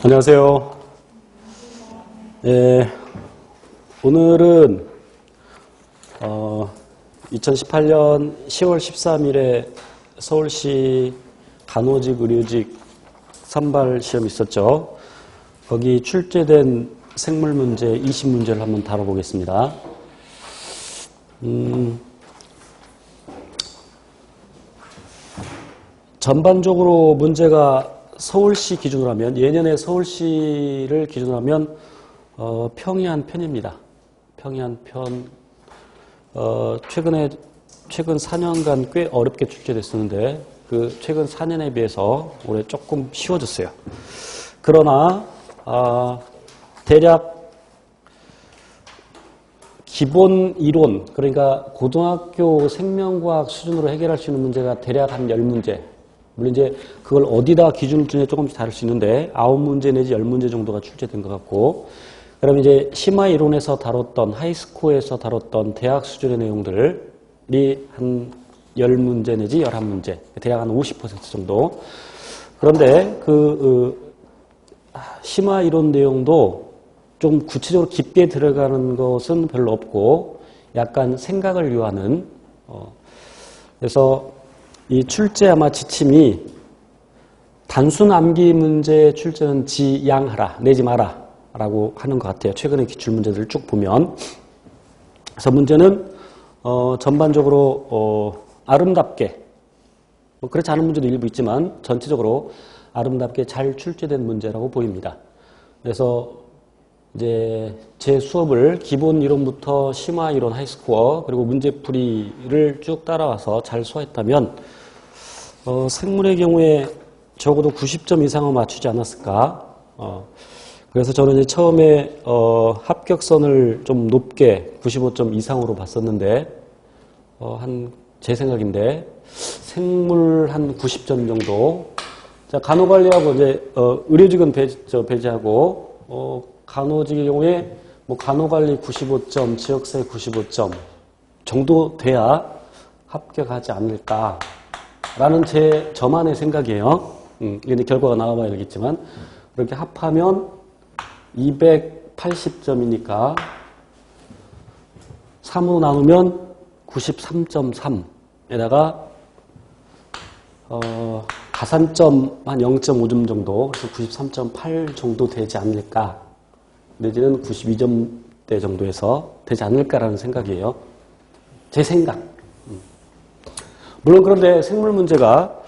안녕하세요. 오늘은 2018년 10월 13일에 서울시 간호직 의료직 선발 시험이 있었죠. 거기 출제된 생물 문제 20문제를 한번 다뤄보겠습니다. 전반적으로 문제가 서울시 기준으로 하면, 예년에 서울시를 기준으로 하면 평이한 편입니다. 평이한 편. 최근 4년간 꽤 어렵게 출제됐었는데 그 최근 4년에 비해서 올해 조금 쉬워졌어요. 그러나 대략 기본 이론, 그러니까 고등학교 생명과학 수준으로 해결할 수 있는 문제가 대략 한 10문제. 물론 이제 그걸 어디다 기준을 두느냐 조금씩 다를 수 있는데 9문제 내지 10문제 정도가 출제된 것 같고, 그럼 이제 심화 이론에서 다뤘던, 하이스코어에서 다뤘던 대학 수준의 내용들이 한 10문제 내지 11문제, 대략 한 50% 정도. 그런데 심화 이론 내용도 좀 구체적으로 깊게 들어가는 것은 별로 없고 약간 생각을 요하는, 그래서 이 출제 아마 지침이 단순 암기 문제 출제는 지양하라, 내지 마라 라고 하는 것 같아요. 최근의 기출문제들을 쭉 보면. 그래서 문제는 전반적으로 아름답게, 뭐 그렇지 않은 문제도 일부 있지만 전체적으로 아름답게 잘 출제된 문제라고 보입니다. 그래서 이제 제 수업을 기본 이론부터 심화 이론, 하이스코어, 그리고 문제풀이를 쭉 따라와서 잘 소화했다면 생물의 경우에 적어도 90점 이상은 맞추지 않았을까. 그래서 저는 이제 처음에 합격선을 좀 높게 95점 이상으로 봤었는데 제 생각인데 생물 한 90점 정도. 자, 간호관리하고 이제 의료직은 배제하고 간호직의 경우에 뭐 간호관리 95점, 지역사회 95점 정도 돼야 합격하지 않을까라는 저만의 생각이에요. 이게 결과가 나와봐야 알겠지만, 그렇게 합하면 280점이니까 3으로 나누면 93.3에다가 가산점 한 0.5점 정도, 그래서 93.8 정도 되지 않을까, 내지는 92점대 정도에서 되지 않을까라는 생각이에요. 제 생각. 물론 그런데 생물 문제가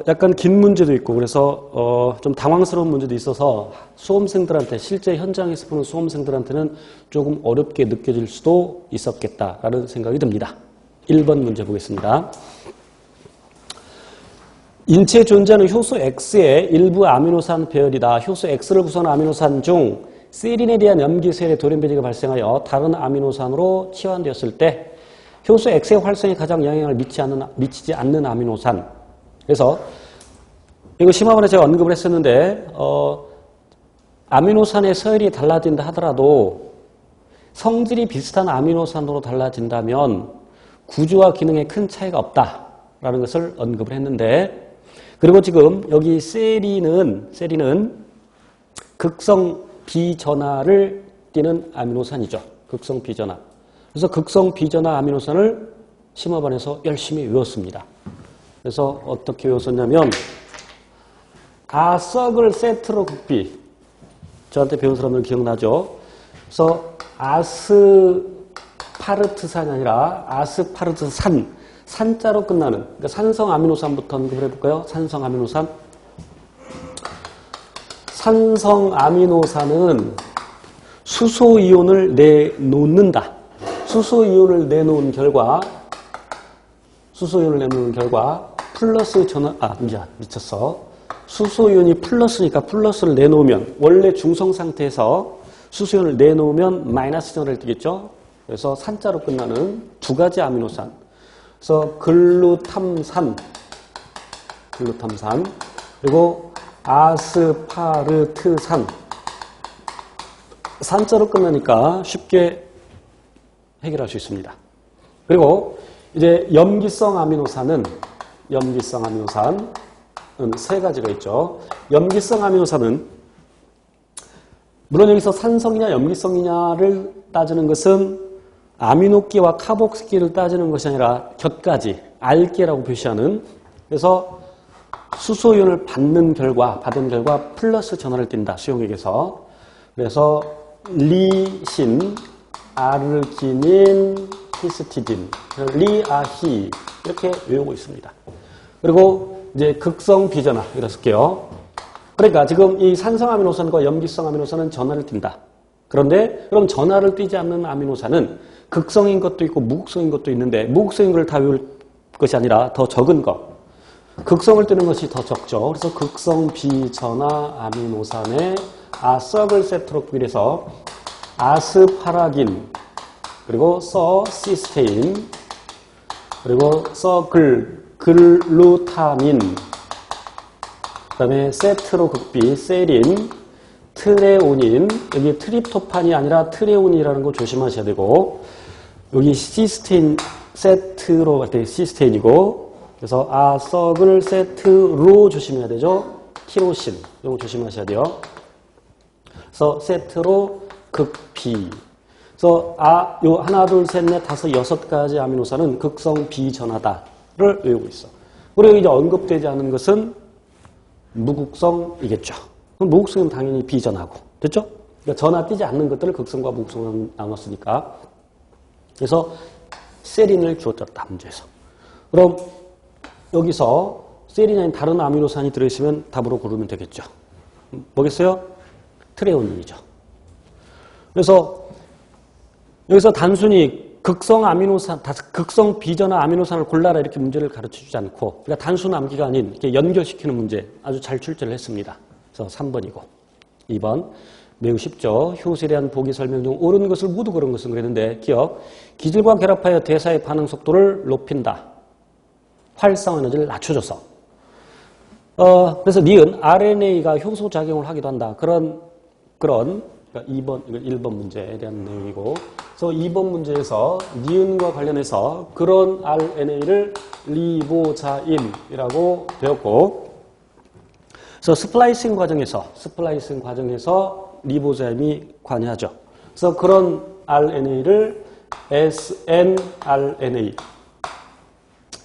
약간 긴 문제도 있고 그래서 좀 당황스러운 문제도 있어서 수험생들한테, 실제 현장에서 보는 수험생들한테는 조금 어렵게 느껴질 수도 있었겠다라는 생각이 듭니다. 1번 문제 보겠습니다. 인체에 존재하는 효소 X의 일부 아미노산 배열이다. 효소 X를 구성하는 아미노산 중 세린에 대한 염기세의 돌연변이가 발생하여 다른 아미노산으로 치환되었을 때 효소 X의 활성에 가장 영향을 미치지 않는 아미노산. 그래서 이거 심화반에 제가 언급을 했었는데 아미노산의 서열이 달라진다 하더라도 성질이 비슷한 아미노산으로 달라진다면 구조와 기능에 큰 차이가 없다라는 것을 언급을 했는데, 그리고 지금 여기 세린은 극성 비전하를 띠는 아미노산이죠. 극성 비전하. 그래서 극성 비전하 아미노산을 심화반에서 열심히 외웠습니다. 그래서 어떻게 외웠었냐면 아석을 세트로 극비. 저한테 배운 사람들 기억나죠? 그래서 아스파르트산이 아니라 아스파르트산, 산자로 끝나는, 그러니까 산성 아미노산부터 언급을 해볼까요? 산성 아미노산. 산성 아미노산은 수소이온을 내놓는다. 수소이온을 내놓은 결과 플러스 전환, 미쳤어. 수소이온이 플러스니까 플러스를 내놓으면, 원래 중성 상태에서 수소이온을 내놓으면 마이너스 전환을 띠겠죠. 그래서 산자로 끝나는 두 가지 아미노산. 그래서 글루탐산, 그리고 아스파르트산. 산자로 끝나니까 쉽게 해결할 수 있습니다. 그리고 이제 염기성 아미노산은 세 가지가 있죠. 염기성 아미노산은 물론 여기서 산성이냐 염기성이냐를 따지는 것은 아미노기와 카복스기를 따지는 것이 아니라 곁가지, 알게라고 표시하는, 그래서 수소이온을 받은 결과 플러스 전하를 띈다. 수용액에서. 그래서 리신, 아르기닌, 히스티딘, 리아히 이렇게 외우고 있습니다. 그리고 이제 극성 비전화 이렇게 쓸게요. 그러니까 지금 이 산성 아미노산과 염기성 아미노산은 전하를 띈다. 그런데 그럼 전하를 띄지 않는 아미노산은 극성인 것도 있고 무극성인 것도 있는데 무극성인 걸 다 외울 것이 아니라 더 적은 것. 극성을 띄는 것이 더 적죠. 그래서 극성 비전화 아미노산의 아석을 세트로 구별해서 아스파라긴, 그리고 서시스테인, 그리고 글루타민, 그 다음에 세트로 극비, 세린, 트레오닌, 여기 트립토판이 아니라 트레오닌이라는 거 조심하셔야 되고, 여기 시스테인, 세트로 갈 때 시스테인이고, 그래서 아석을 세트로 조심해야 되죠. 티로신, 이거 조심하셔야 돼요. 그래서 세트로 극비. 그래서 요 하나, 둘, 셋, 넷, 다섯, 여섯 가지 아미노산은 극성 비전하다를 외우고 있어. 그리고 이제 언급되지 않은 것은 무극성이겠죠. 그럼 무극성은 당연히 비전하고, 됐죠? 그러니까 전하 띄지 않는 것들을 극성과 무극성으로 나눴으니까. 그래서 세린을 주었다 문제에서. 그럼 여기서 세린이 아닌 다른 아미노산이 들어있으면 답으로 고르면 되겠죠. 뭐겠어요? 트레오닌이죠. 그래서 여기서 단순히 극성 아미노산, 극성 비전화 아미노산을 골라라 이렇게 문제를 가르쳐주지 않고, 그러니까 단순 암기가 아닌 이렇게 연결시키는 문제 아주 잘 출제를 했습니다. 그래서 3번이고 2번 매우 쉽죠. 효소에 대한 보기 설명 중 옳은 것을 모두 그런 것은 그랬는데 기억, 기질과 결합하여 대사의 반응 속도를 높인다. 활성 에너지를 낮춰줘서. 그래서 니은 RNA가 효소 작용을 하기도 한다. 그러니까 1번 문제에 대한 내용이고, 그래서 2번 문제에서 니은과 관련해서 그런 RNA를 리보자임이라고 배웠고, 그래서 스플라이싱 과정에서 리보자임이 관여하죠. 그래서 그런 RNA를 snRNA,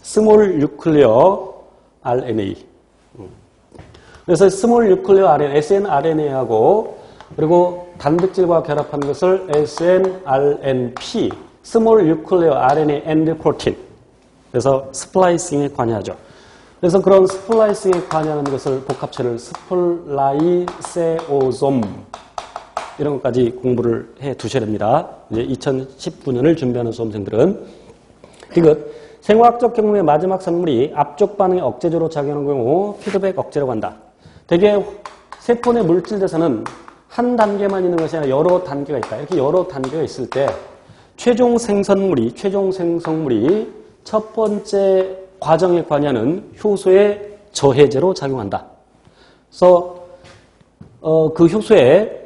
스몰 뉴클리어 RNA. 그래서 스몰 뉴클리어 RNA, snRNA하고 그리고 단백질과 결합한 것을 snRNP, 스몰 뉴클리어 RNA 엔드 프로틴. 그래서 스플라이싱에 관여하죠. 그래서 그런 스플라이싱에 관여하는 것을 복합체를 스플라이세오솜 이런 것까지 공부를 해 두셔야 됩니다. 이제 2019년을 준비하는 수험생들은. 디귿, 생화학적 경로의 마지막 산물이 앞쪽 반응에 억제적으로 작용하는 경우 피드백 억제라고 한다. 대개 세포 내 물질 대사는 한 단계만 있는 것이 아니라 여러 단계가 있다. 이렇게 여러 단계가 있을 때 최종 생성물이 첫 번째 과정에 관여하는 효소의 저해제로 작용한다. 그래서 그 효소의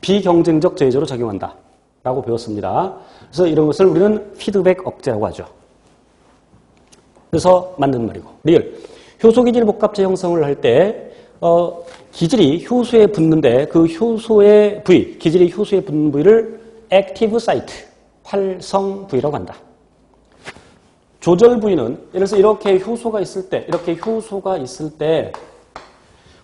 비경쟁적 저해제로 작용한다. 라고 배웠습니다. 그래서 이런 것을 우리는 피드백 억제라고 하죠. 그래서 맞는 말이고. 리을. 효소기질 복합체 형성을 할 때 기질이 효소에 붙는데 그 효소의 부위, 기질이 효소에 붙는 부위를 액티브 사이트, 활성 부위라고 한다. 조절 부위는 예를 들어서 이렇게 효소가 있을 때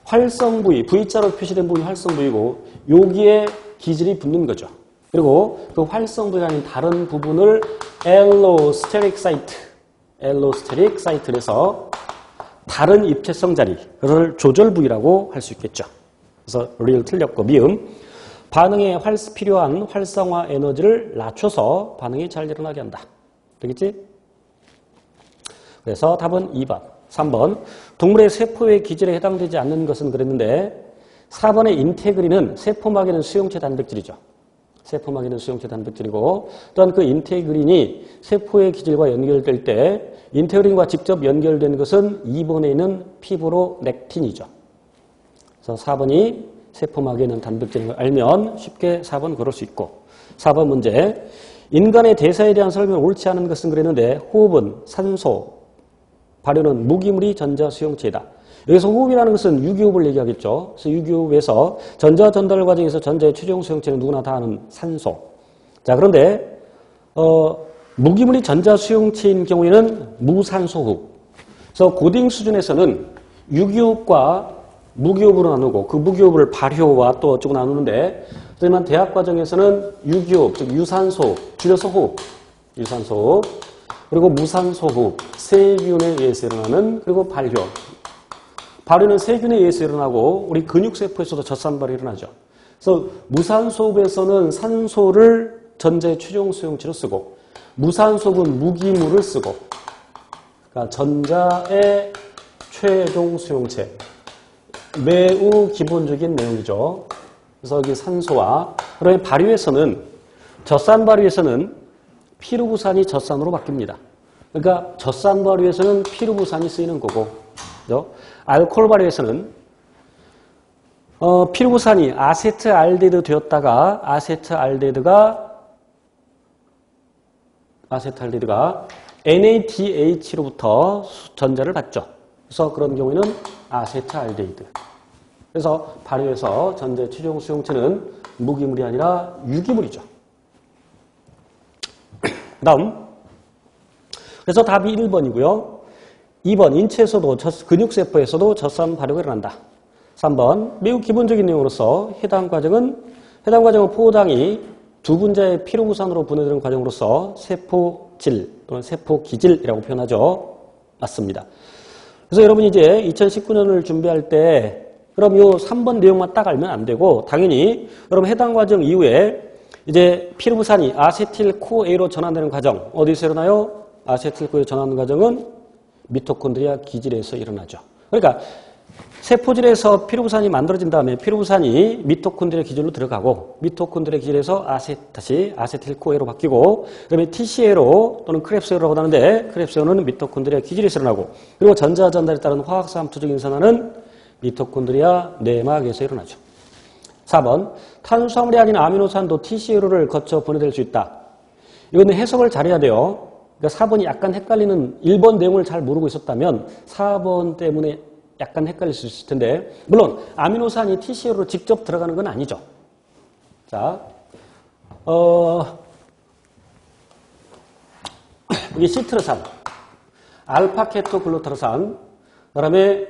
활성 부위, V자로 표시된 부분이 활성 부위고 여기에 기질이 붙는 거죠. 그리고 그 활성 부위가 아닌 다른 부분을 엘로스테릭 사이트에서 다른 입체성 자리, 그걸 조절 부위라고 할 수 있겠죠. 그래서 리얼 틀렸고 미음. 반응에 필요한 활성화 에너지를 낮춰서 반응이 잘 일어나게 한다. 되겠지? 그래서 답은 2번. 3번. 동물의 세포의 기질에 해당되지 않는 것은 그랬는데 4번의 인테그린은 세포막에는 수용체 단백질이죠. 세포막에는 수용체 단백질이고 또한 그 인테그린이 세포의 기질과 연결될 때 인테그린과 직접 연결된 것은 2번에 있는 피브로넥틴이죠. 그래서 4번이 세포막에 있는 단백질인 걸 알면 쉽게 4번 걸을 수 있고 4번 문제. 인간의 대사에 대한 설명을 옳지 않은 것은 그랬는데 호흡은 산소, 발효는 무기물이 전자 수용체이다. 여기서 호흡이라는 것은 유기호흡을 얘기하겠죠. 그래서 유기호흡에서 전자 전달 과정에서 전자의 최종 수용체는 누구나 다 아는 산소. 자, 그런데 무기물이 전자 수용체인 경우에는 무산소호흡. 그래서 고딩 수준에서는 유기호흡과 무기호흡으로 나누고 그 무기호흡을 발효와 또 어쩌고 나누는데, 하지만 대학 과정에서는 유기호흡, 즉 유산소호흡, 줄여서 호흡, 유산소호흡, 그리고 무산소호흡, 세균에 의해서 일어나는, 그리고 발효. 발효는 세균에 의해서 일어나고 우리 근육세포에서도 젖산발이 일어나죠. 그래서 무산소호흡에서는 산소를 전자의 최종 수용체로 쓰고, 무산소호흡은 무기물을 쓰고, 그러니까 전자의 최종 수용체. 매우 기본적인 내용이죠. 그래서 여기 산소와, 그러면 발효에서는, 젖산 발효에서는 피루부산이 젖산으로 바뀝니다. 그러니까 젖산 발효에서는 피루부산이 쓰이는 거고, 그죠? 알코올 발효에서는 피루부산이 아세트알데히드 되었다가 아세트알데히드가 NADH로부터 전자를 받죠. 그래서 그런 경우에는 아세트알데히드. 그래서 발효에서 전자의 최종 수용체는 무기물이 아니라 유기물이죠. 그 다음, 그래서 답이 1번이고요. 2번, 인체에서도 근육세포에서도 젖산 발효가 일어난다. 3번, 매우 기본적인 내용으로서 해당 과정은 포당이 두 분자의 피루부산으로 분해되는 과정으로서 세포질 또는 세포기질이라고 표현하죠. 맞습니다. 그래서 여러분이 이제 2019년을 준비할 때 그럼 요 3번 내용만 딱 알면 안 되고, 당연히 여러분 해당 과정 이후에 이제 피루부산이 아세틸코A로 전환되는 과정, 어디서 일어나요? 아세틸코A 전환 과정은 미토콘드리아 기질에서 일어나죠. 그러니까 세포질에서 피루부산이 만들어진 다음에 피루부산이 미토콘드리아 기질로 들어가고, 미토콘드리아 기질에서 다시 아세틸코A로 바뀌고, 그다음에 TCA로 또는 크랩스A로라고 하는데, 크랩스A는 미토콘드리아 기질에서 일어나고, 그리고 전자 전달에 따른 화학산토적 인산화는 미토콘드리아 내막에서 일어나죠. 4번, 탄수화물이 아닌 아미노산도 TCA로를 거쳐 분해될 수 있다. 이거는 해석을 잘해야 돼요. 그러니까 4번이 약간 헷갈리는, 1번 내용을 잘 모르고 있었다면 4번 때문에 약간 헷갈릴 수 있을 텐데, 물론 아미노산이 TCA로 직접 들어가는 건 아니죠. 자, 여기 시트르산, 알파케토글루타르산, 그다음에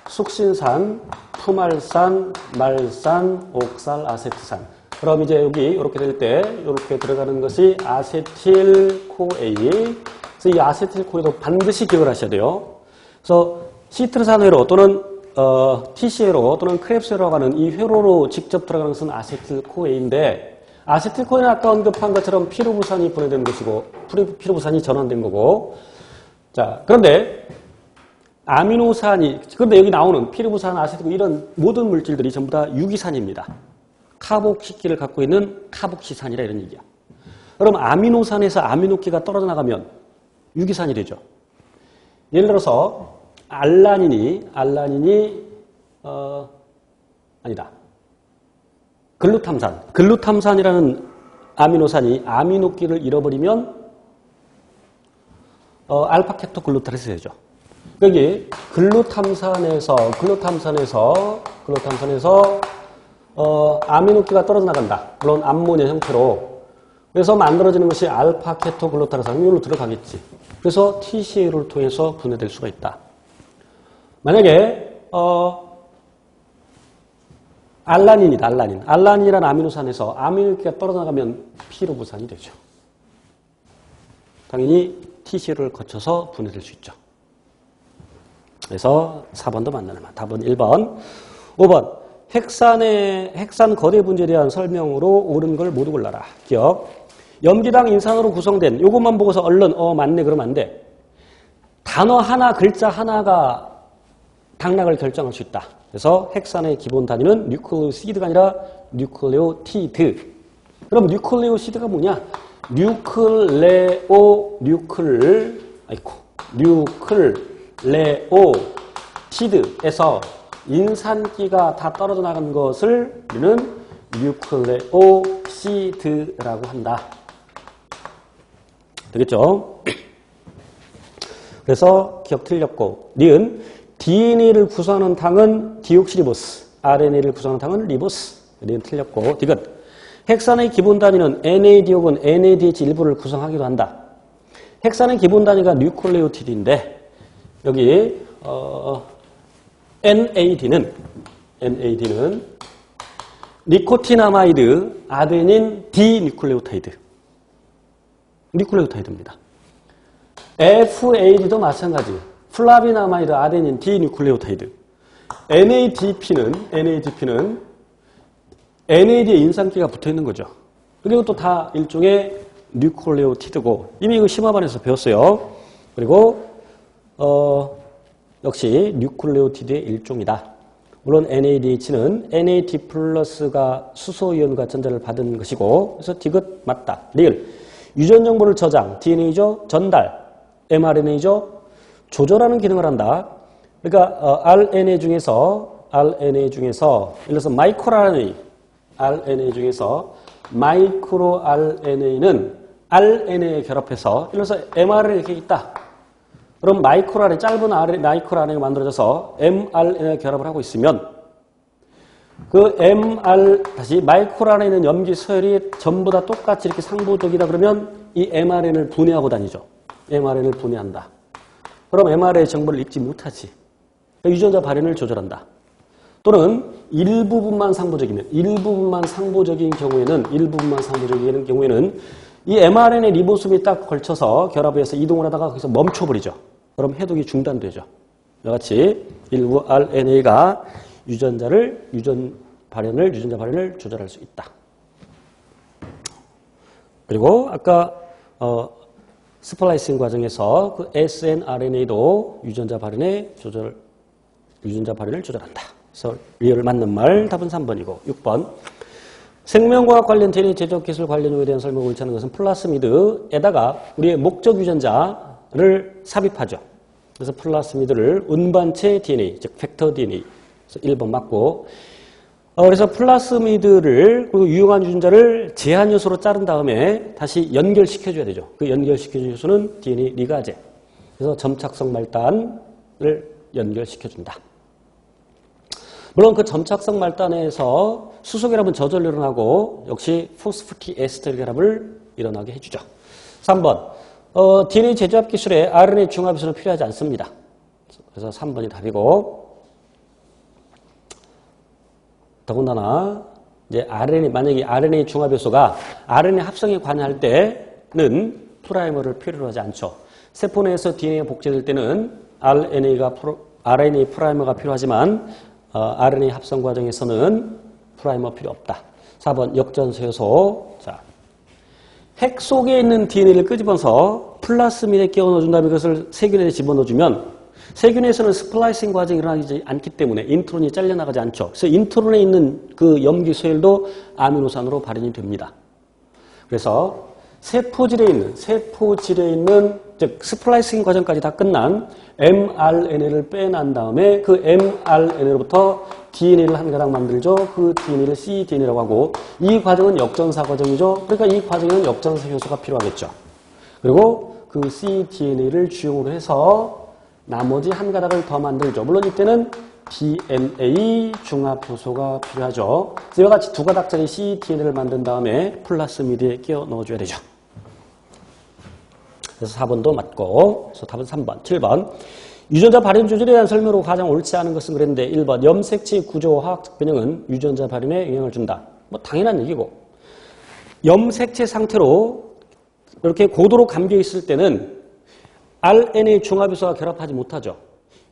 숙신산, 푸말산, 말산, 옥살, 아세트산. 그럼 이제 여기 이렇게 될 때 이렇게 들어가는 것이 아세틸코A. 그래서 이 아세틸코A도 반드시 기억을 하셔야 돼요. 그래서 시트르산 회로 또는 TCA로 또는 크랩스회로라고 하는 이 회로로 직접 들어가는 것은 아세틸코A인데, 아세틸코A는 아까 언급한 것처럼 피루부산이 분해된 것이고, 피루부산이 전환된 거고. 자, 그런데 그런데 여기 나오는 피루부산, 아세틸코 이런 모든 물질들이 전부 다 유기산입니다. 카복시키를 갖고 있는 카복시산이라 이런 얘기야. 그럼 아미노산에서 아미노기가 떨어져 나가면 유기산이 되죠. 예를 들어서 알라닌이 글루탐산이라는 아미노산이 아미노기를 잃어버리면 알파케토글루타르스 되죠. 여기 글루탐산에서 아미노기가 떨어져 나간다. 물론 암모니아 형태로. 그래서 만들어지는 것이 알파케토글루타르산, 이걸로 들어가겠지. 그래서 TCA를 통해서 분해될 수가 있다. 만약에 알라닌이라는 아미노산에서 아미노기가 떨어져 나가면 피루부산이 되죠. 당연히 TCA를 거쳐서 분해될 수 있죠. 그래서 4번도 맞는 말. 답은 1번. 5번. 핵산 거대 분자에 대한 설명으로 옳은 걸 모두 골라라. 기억. 염기당 인산으로 구성된, 요것만 보고서 얼른 맞네 그러면 안 돼. 단어 하나, 글자 하나가 당락을 결정할 수 있다. 그래서 핵산의 기본 단위는 뉴클레오시드가 아니라 뉴클레오티드. 그럼 뉴클레오시드가 뭐냐? 뉴클레오시드에서 인산기가 다 떨어져 나간 것을 우리는 뉴클레오시드라고 한다. 되겠죠? 그래서 기억 틀렸고, 니은 DNA를 구성하는 당은 디옥시리보스, RNA를 구성하는 당은 리보스. 여기는 틀렸고, 디귿. 핵산의 기본 단위는 NAD 혹은 NADH 일부를 구성하기도 한다. 핵산의 기본 단위가 뉴클레오티드인데 여기 NAD는 니코티나마이드 아데닌 디뉴클레오타이드입니다. FAD도 마찬가지. 플라비나마이드 아데닌 디뉴클레오타이드. NADP는 NAD에 인산기가 붙어 있는 거죠. 그리고 또 다 일종의 뉴클레오티드고 이미 이거 심화반에서 배웠어요. 그리고 역시 뉴클레오티드의 일종이다. 물론 NADH는 NAD 플러스가 수소이온과 전자를 받은 것이고 그래서 디귿 맞다. 리을. 유전 정보를 저장, DNA죠. 전달, mRNA죠. 조절하는 기능을 한다. 그러니까 RNA 중에서 예를 들어서 마이크로 RNA 중에서 마이크로 RNA는 RNA에 결합해서 예를 들어서 mRNA 이렇게 있다. 그럼 마이크로 RNA, 짧은 마이크로 RNA가 만들어져서 mRNA에 결합을 하고 있으면 그 마이크로 RNA는 염기 서열이 전부 다 똑같이 이렇게 상부적이다 그러면 이 mRNA를 분해하고 다니죠. mRNA를 분해한다. 그럼 mRNA 정보를 읽지 못하지. 그러니까 유전자 발현을 조절한다. 또는 일부분만 상부적인 경우에는 이 mRNA 리보솜이 딱 걸쳐서 결합해서 이동을 하다가 거기서 멈춰버리죠. 그럼 해독이 중단되죠. 이와 같이 일부 RNA가 유전자 발현을 조절할 수 있다. 그리고 아까 스플라이싱 과정에서 그 snRNA도 유전자 발현을 조절한다. 그래서 리얼을 맞는 말 답은 3번이고 6번. 생명과학 관련 DNA 제조업 기술 관련 요에 대한 설명을 옳지 않은 것은 플라스미드에다가 우리의 목적 유전자를 삽입하죠. 그래서 플라스미드를 운반체 DNA, 즉 팩터 DNA. 그래서 1번 맞고. 그래서 플라스미드를 그리고 유용한 유전자를 제한 요소로 자른 다음에 다시 연결시켜줘야 되죠. 그 연결시켜준 요소는 DNA 리가제. 그래서 점착성 말단을 연결시켜준다. 물론 그 점착성 말단에서 수소결합은 저절로 일어나고 역시 포스프티 에스터 결합을 일어나게 해주죠. 3번. DNA 제조합 기술에 RNA 중합 요소는 필요하지 않습니다. 그래서 3번이 답이고 더군다나 이제 만약에 RNA 중합 요소가 RNA 합성에 관여할 때는 프라이머를 필요로 하지 않죠. 세포 내에서 DNA가 복제될 때는 RNA 프라이머가 필요하지만 RNA 합성 과정에서는 프라이머 필요 없다. 4번 역전서 요소. 자, 핵 속에 있는 DNA를 끄집어서 플라스미드에 끼워 넣어준 다음에 그것을 세균에 집어넣어주면 세균에서는 스플라이싱 과정이 일어나지 않기 때문에 인트론이 잘려나가지 않죠. 그래서 인트론에 있는 그 염기 소열도 아미노산으로 발현이 됩니다. 그래서 세포질에 있는 즉 스플라이싱 과정까지 다 끝난 mRNA를 빼난 다음에 그 mRNA로부터 DNA를 한 가닥 만들죠. 그 DNA를 cDNA라고 하고 이 과정은 역전사 과정이죠. 그러니까 이 과정에는 역전사 효소가 필요하겠죠. 그리고 그 cDNA를 주용으로 해서 나머지 한 가닥을 더 만들죠. 물론 이때는 DNA 중합 효소가 필요하죠. 이와 같이 두 가닥짜리 cDNA를 만든 다음에 플라스미드에 끼워 넣어줘야 되죠. 그래서 4번도 맞고, 그래서 답은 3번, 7번. 유전자 발현 조절에 대한 설명으로 가장 옳지 않은 것은 그랬는데 1번 염색체 구조 화학적 변형은 유전자 발현에 영향을 준다. 뭐 당연한 얘기고 염색체 상태로 이렇게 고도로 감겨 있을 때는 RNA 중합요소가 결합하지 못하죠.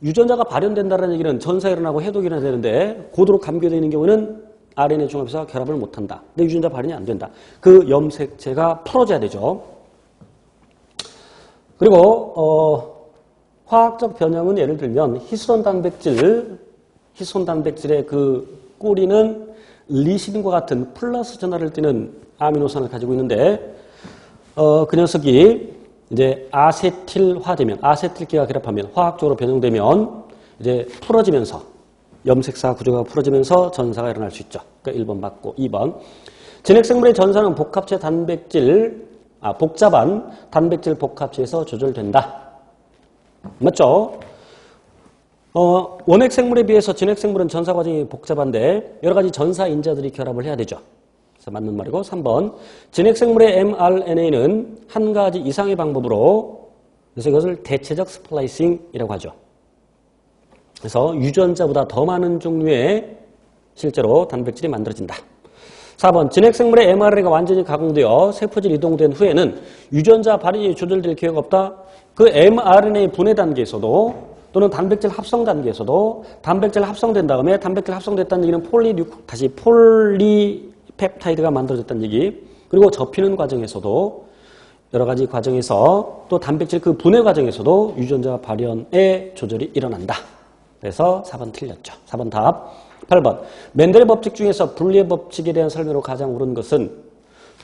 유전자가 발현된다는 얘기는 전사가 일어나고 해독이 일어나야 되는데 고도로 감겨져 있는 경우에는 RNA 중합요소가 결합을 못한다. 근데 유전자 발현이 안 된다. 그 염색체가 풀어져야 되죠. 그리고 화학적 변형은 예를 들면 히스톤 단백질의 그 꼬리는 리신과 같은 플러스 전하를 띠는 아미노산을 가지고 있는데 그 녀석이 이제 아세틸화되면 아세틸기가 결합하면 화학적으로 변형되면 이제 풀어지면서 염색사 구조가 풀어지면서 전사가 일어날 수 있죠. 그러니까 1번 맞고 2번 진핵생물의 전사는 복잡한 단백질 복합체에서 조절된다. 맞죠? 원핵 생물에 비해서 진핵 생물은 전사 과정이 복잡한데 여러 가지 전사 인자들이 결합을 해야 되죠. 그래서 맞는 말이고 3번 진핵 생물의 mRNA는 한 가지 이상의 방법으로 그래서 이것을 대체적 스플라이싱이라고 하죠. 그래서 유전자보다 더 많은 종류의 실제로 단백질이 만들어진다. 4번 진핵 생물의 mRNA가 완전히 가공되어 세포질 이동된 후에는 유전자 발현이 조절될 기회가 없다. 그 mRNA 분해 단계에서도 또는 단백질 합성 단계에서도 단백질 합성된 다음에 단백질 합성됐다는 얘기는 폴리펩타이드가 만들어졌다는 얘기. 그리고 접히는 과정에서도 여러 가지 과정에서 또 단백질 그 분해 과정에서도 유전자 발현의 조절이 일어난다. 그래서 4번 틀렸죠. 4번 답. 8번 멘델의 법칙 중에서 분리의 법칙에 대한 설명으로 가장 옳은 것은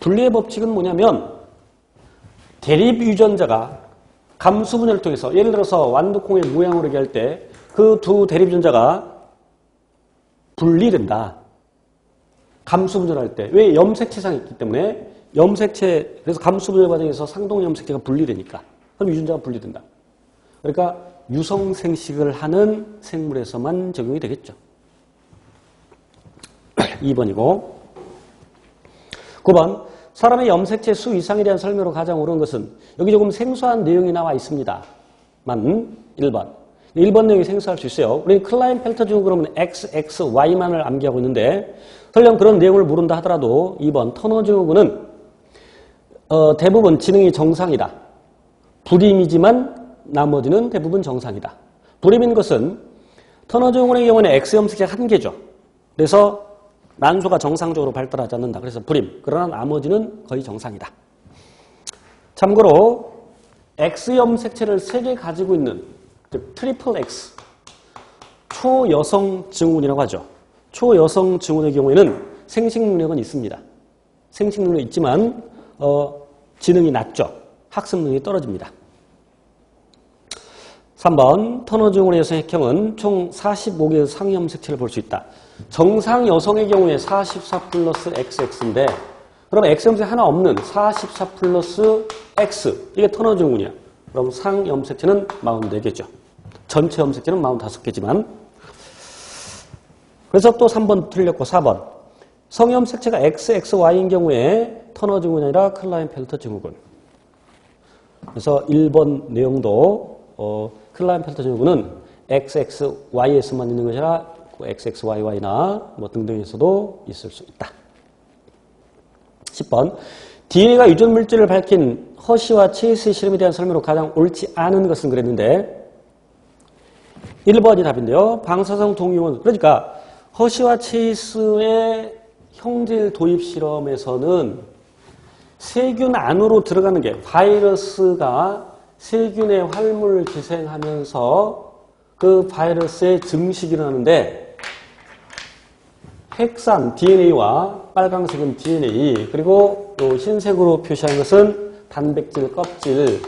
분리의 법칙은 뭐냐면 대립 유전자가 감수 분열을 통해서 예를 들어서 완두콩의 모양으로 얘기할 때 그 두 대립 유전자가 분리된다. 감수 분열할 때. 왜? 염색체상이 있기 때문에 염색체 그래서 감수 분열 과정에서 상동 염색체가 분리되니까 그럼 유전자가 분리된다. 그러니까 유성 생식을 하는 생물에서만 적용이 되겠죠. 2번이고 9번 사람의 염색체 수 이상에 대한 설명으로 가장 옳은 것은 여기 조금 생소한 내용이 나와 있습니다만 1번 내용이 생소할 수 있어요. 우리는 클라인펠터 증후군은 XXY만을 암기하고 있는데 설령 그런 내용을 모른다 하더라도 2번 터너 증후군은 대부분 지능이 정상이다. 불임이지만 나머지는 대부분 정상이다. 불임인 것은 터너 증후군의 경우는 X염색체가 한 개죠. 그래서 난소가 정상적으로 발달하지 않는다. 그래서 불임. 그러나 나머지는 거의 정상이다. 참고로 X염색체를 3개 가지고 있는 트리플 X 초여성 증후군이라고 하죠. 초여성 증후군의 경우에는 생식 능력은 있습니다. 생식 능력이 있지만 지능이 낮죠. 학습 능력이 떨어집니다. 3번 터너 증후군의 여성액형은 총 45개의 상염색체를 볼 수 있다. 정상 여성의 경우에 44 플러스 XX인데 그럼 X염색 하나 없는 44 플러스 X 이게 터너 증후군이야. 그럼 상염색체는 44개죠. 전체 염색체는 45개지만 그래서 또 3번 틀렸고 4번 성염색체가 XXY인 경우에 터너 증후군이 아니라 클라인펠터 증후군. 그래서 1번 내용도 클라인펠터 증후군은 XXY에서만 있는 것이 아니라 XXYY나 뭐 등등에서도 있을 수 있다. 10번 DNA가 유전 물질을 밝힌 허쉬와 체이스의 실험에 대한 설명으로 가장 옳지 않은 것은 그랬는데 1번이 답인데요. 방사성 동위원 그러니까 허쉬와 체이스의 형질 도입 실험에서는 세균 안으로 들어가는 게 바이러스가 세균의 활물을 기생하면서 그 바이러스의 증식이 일어나는데 핵산 DNA와 빨강색은 DNA 그리고 또 흰색으로 표시한 것은 단백질 껍질.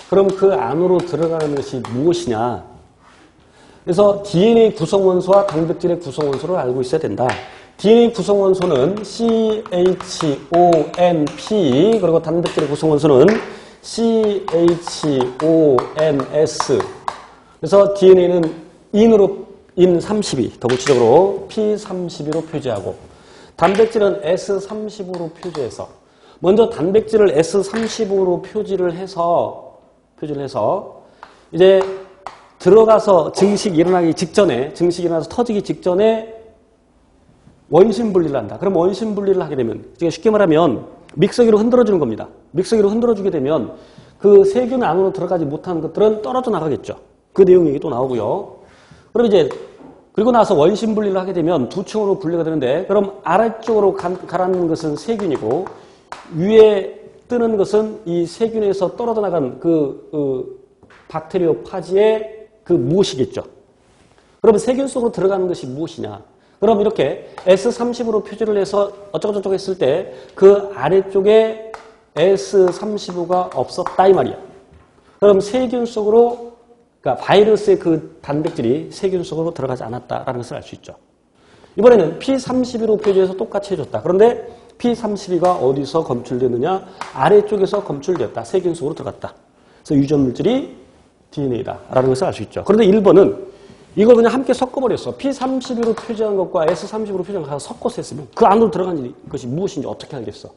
그럼 그 안으로 들어가는 것이 무엇이냐? 그래서 DNA 구성원소와 단백질의 구성원소를 알고 있어야 된다. DNA 구성원소는 CHONP 그리고 단백질의 구성원소는 CHONS. 그래서 DNA는 인 32, 더 구체적으로 P32로 표시하고 단백질은 S30으로 표시해서 먼저 단백질을 S30으로 표지를 해서 이제 들어가서 증식이 일어나기 직전에 증식이 일어나서 터지기 직전에 원심 분리를 한다. 그럼 원심 분리를 하게 되면 쉽게 말하면 믹서기로 흔들어주는 겁니다. 믹서기로 흔들어주게 되면 그 세균 안으로 들어가지 못하는 것들은 떨어져 나가겠죠. 그 내용 얘기 또 나오고요. 그럼 이제 그리고 나서 원심 분리를 하게 되면 두 층으로 분리가 되는데 그럼 아래쪽으로 가라앉는 것은 세균이고 위에 뜨는 것은 이 세균에서 떨어져 나간 그 박테리오 파지의 그 무엇이겠죠. 그러면 세균 속으로 들어가는 것이 무엇이냐. 그럼 이렇게 S30으로 표시를 해서 어쩌고저쩌고 했을 때 그 아래쪽에 S35가 없었다 이 말이야. 그럼 세균 속으로 그러니까 바이러스의 그 단백질이 세균 속으로 들어가지 않았다라는 것을 알 수 있죠. 이번에는 P32로 표시해서 똑같이 해줬다. 그런데 P32가 어디서 검출되느냐? 아래쪽에서 검출되었다. 세균 속으로 들어갔다. 그래서 유전 물질이 DNA다라는 것을 알 수 있죠. 그런데 1번은 이걸 그냥 함께 섞어버렸어. P32로 표시한 것과 S30으로 표시한 것을 섞어서 했으면 그 안으로 들어간 것이 무엇인지 어떻게 알겠어?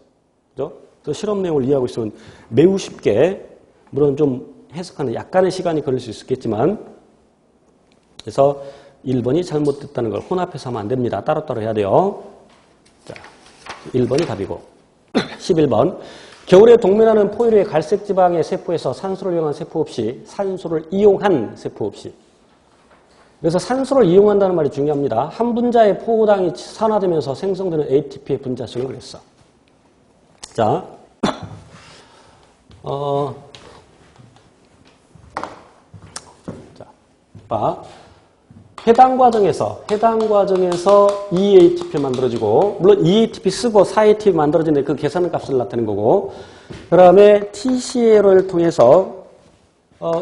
그죠? 그래서 실험 내용을 이해하고 있으면 매우 쉽게, 물론 좀 해석하는 약간의 시간이 걸릴 수 있겠지만, 그래서 1번이 잘못됐다는 걸 혼합해서 하면 안 됩니다. 따로따로 해야 돼요. 자, 1번이 답이고. 11번. 겨울에 동면하는 포유류의 갈색 지방의 세포에서 산소를 이용한 세포 없이, 산소를 이용한 세포 없이. 그래서 산소를 이용한다는 말이 중요합니다. 한 분자의 포도당이 산화되면서 생성되는 ATP의 분자수를 그랬어. 자, 봐. 해당 과정에서 EATP 만들어지고, 물론 EATP 쓰고 4ATP 만들어지는데 그 계산의 값을 나타내는 거고, 그 다음에 TCA를 통해서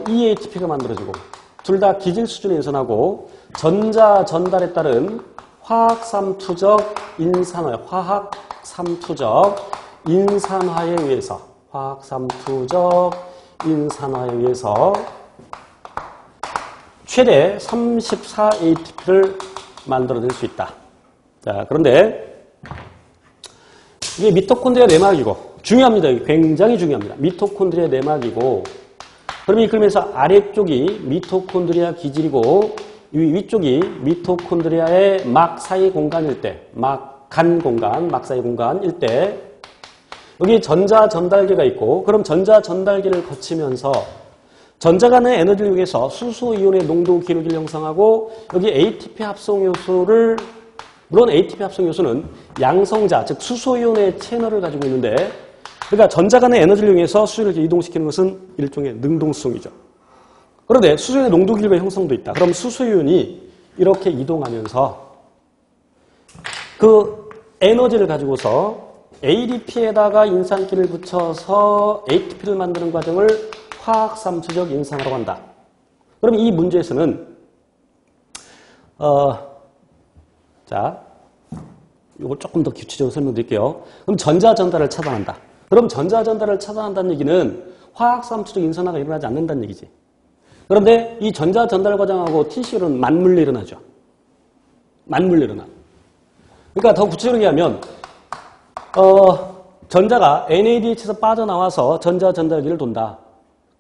EATP가 만들어지고, 둘 다 기질 수준의 인산하고 전자 전달에 따른 화학 삼투적 인산화에 의해서 최대 34ATP를 만들어낼 수 있다. 자, 그런데 이게 미토콘드리아 내막이고, 중요합니다. 굉장히 중요합니다. 미토콘드리아 내막이고, 그러면 이 그림에서 아래쪽이 미토콘드리아 기질이고, 위쪽이 미토콘드리아의 막 사이 공간일 때, 막 사이 공간일 때, 여기 전자 전달계가 있고, 그럼 전자 전달계를 거치면서 전자 간의 에너지를 이용해서 수소 이온의 농도 기록을 형성하고, 여기 ATP 합성 요소를, 물론 ATP 합성 요소는 양성자, 즉 수소 이온의 채널을 가지고 있는데, 그러니까 전자 간의 에너지를 이용해서 수소를 이동시키는 것은 일종의 능동성이죠. 그런데 수소의 농도 기록의 형성도 있다. 그럼 수소 이온이 이렇게 이동하면서 그 에너지를 가지고서 ADP에다가 인산기를 붙여서 ATP를 만드는 과정을 화학삼투적 인산화라고 한다. 그럼 이 문제에서는 자, 이걸 조금 더 구체적으로 설명드릴게요. 그럼 전자 전달을 차단한다. 그럼 전자 전달을 차단한다는 얘기는 화학삼투적 인산화가 일어나지 않는다는 얘기지. 그런데 이 전자 전달 과정하고 TC로는 맞물려 일어나죠. 맞물려 일어나. 그러니까 더 구체적으로 얘기하면 전자가 NADH에서 빠져나와서 전자 전달기를 돈다.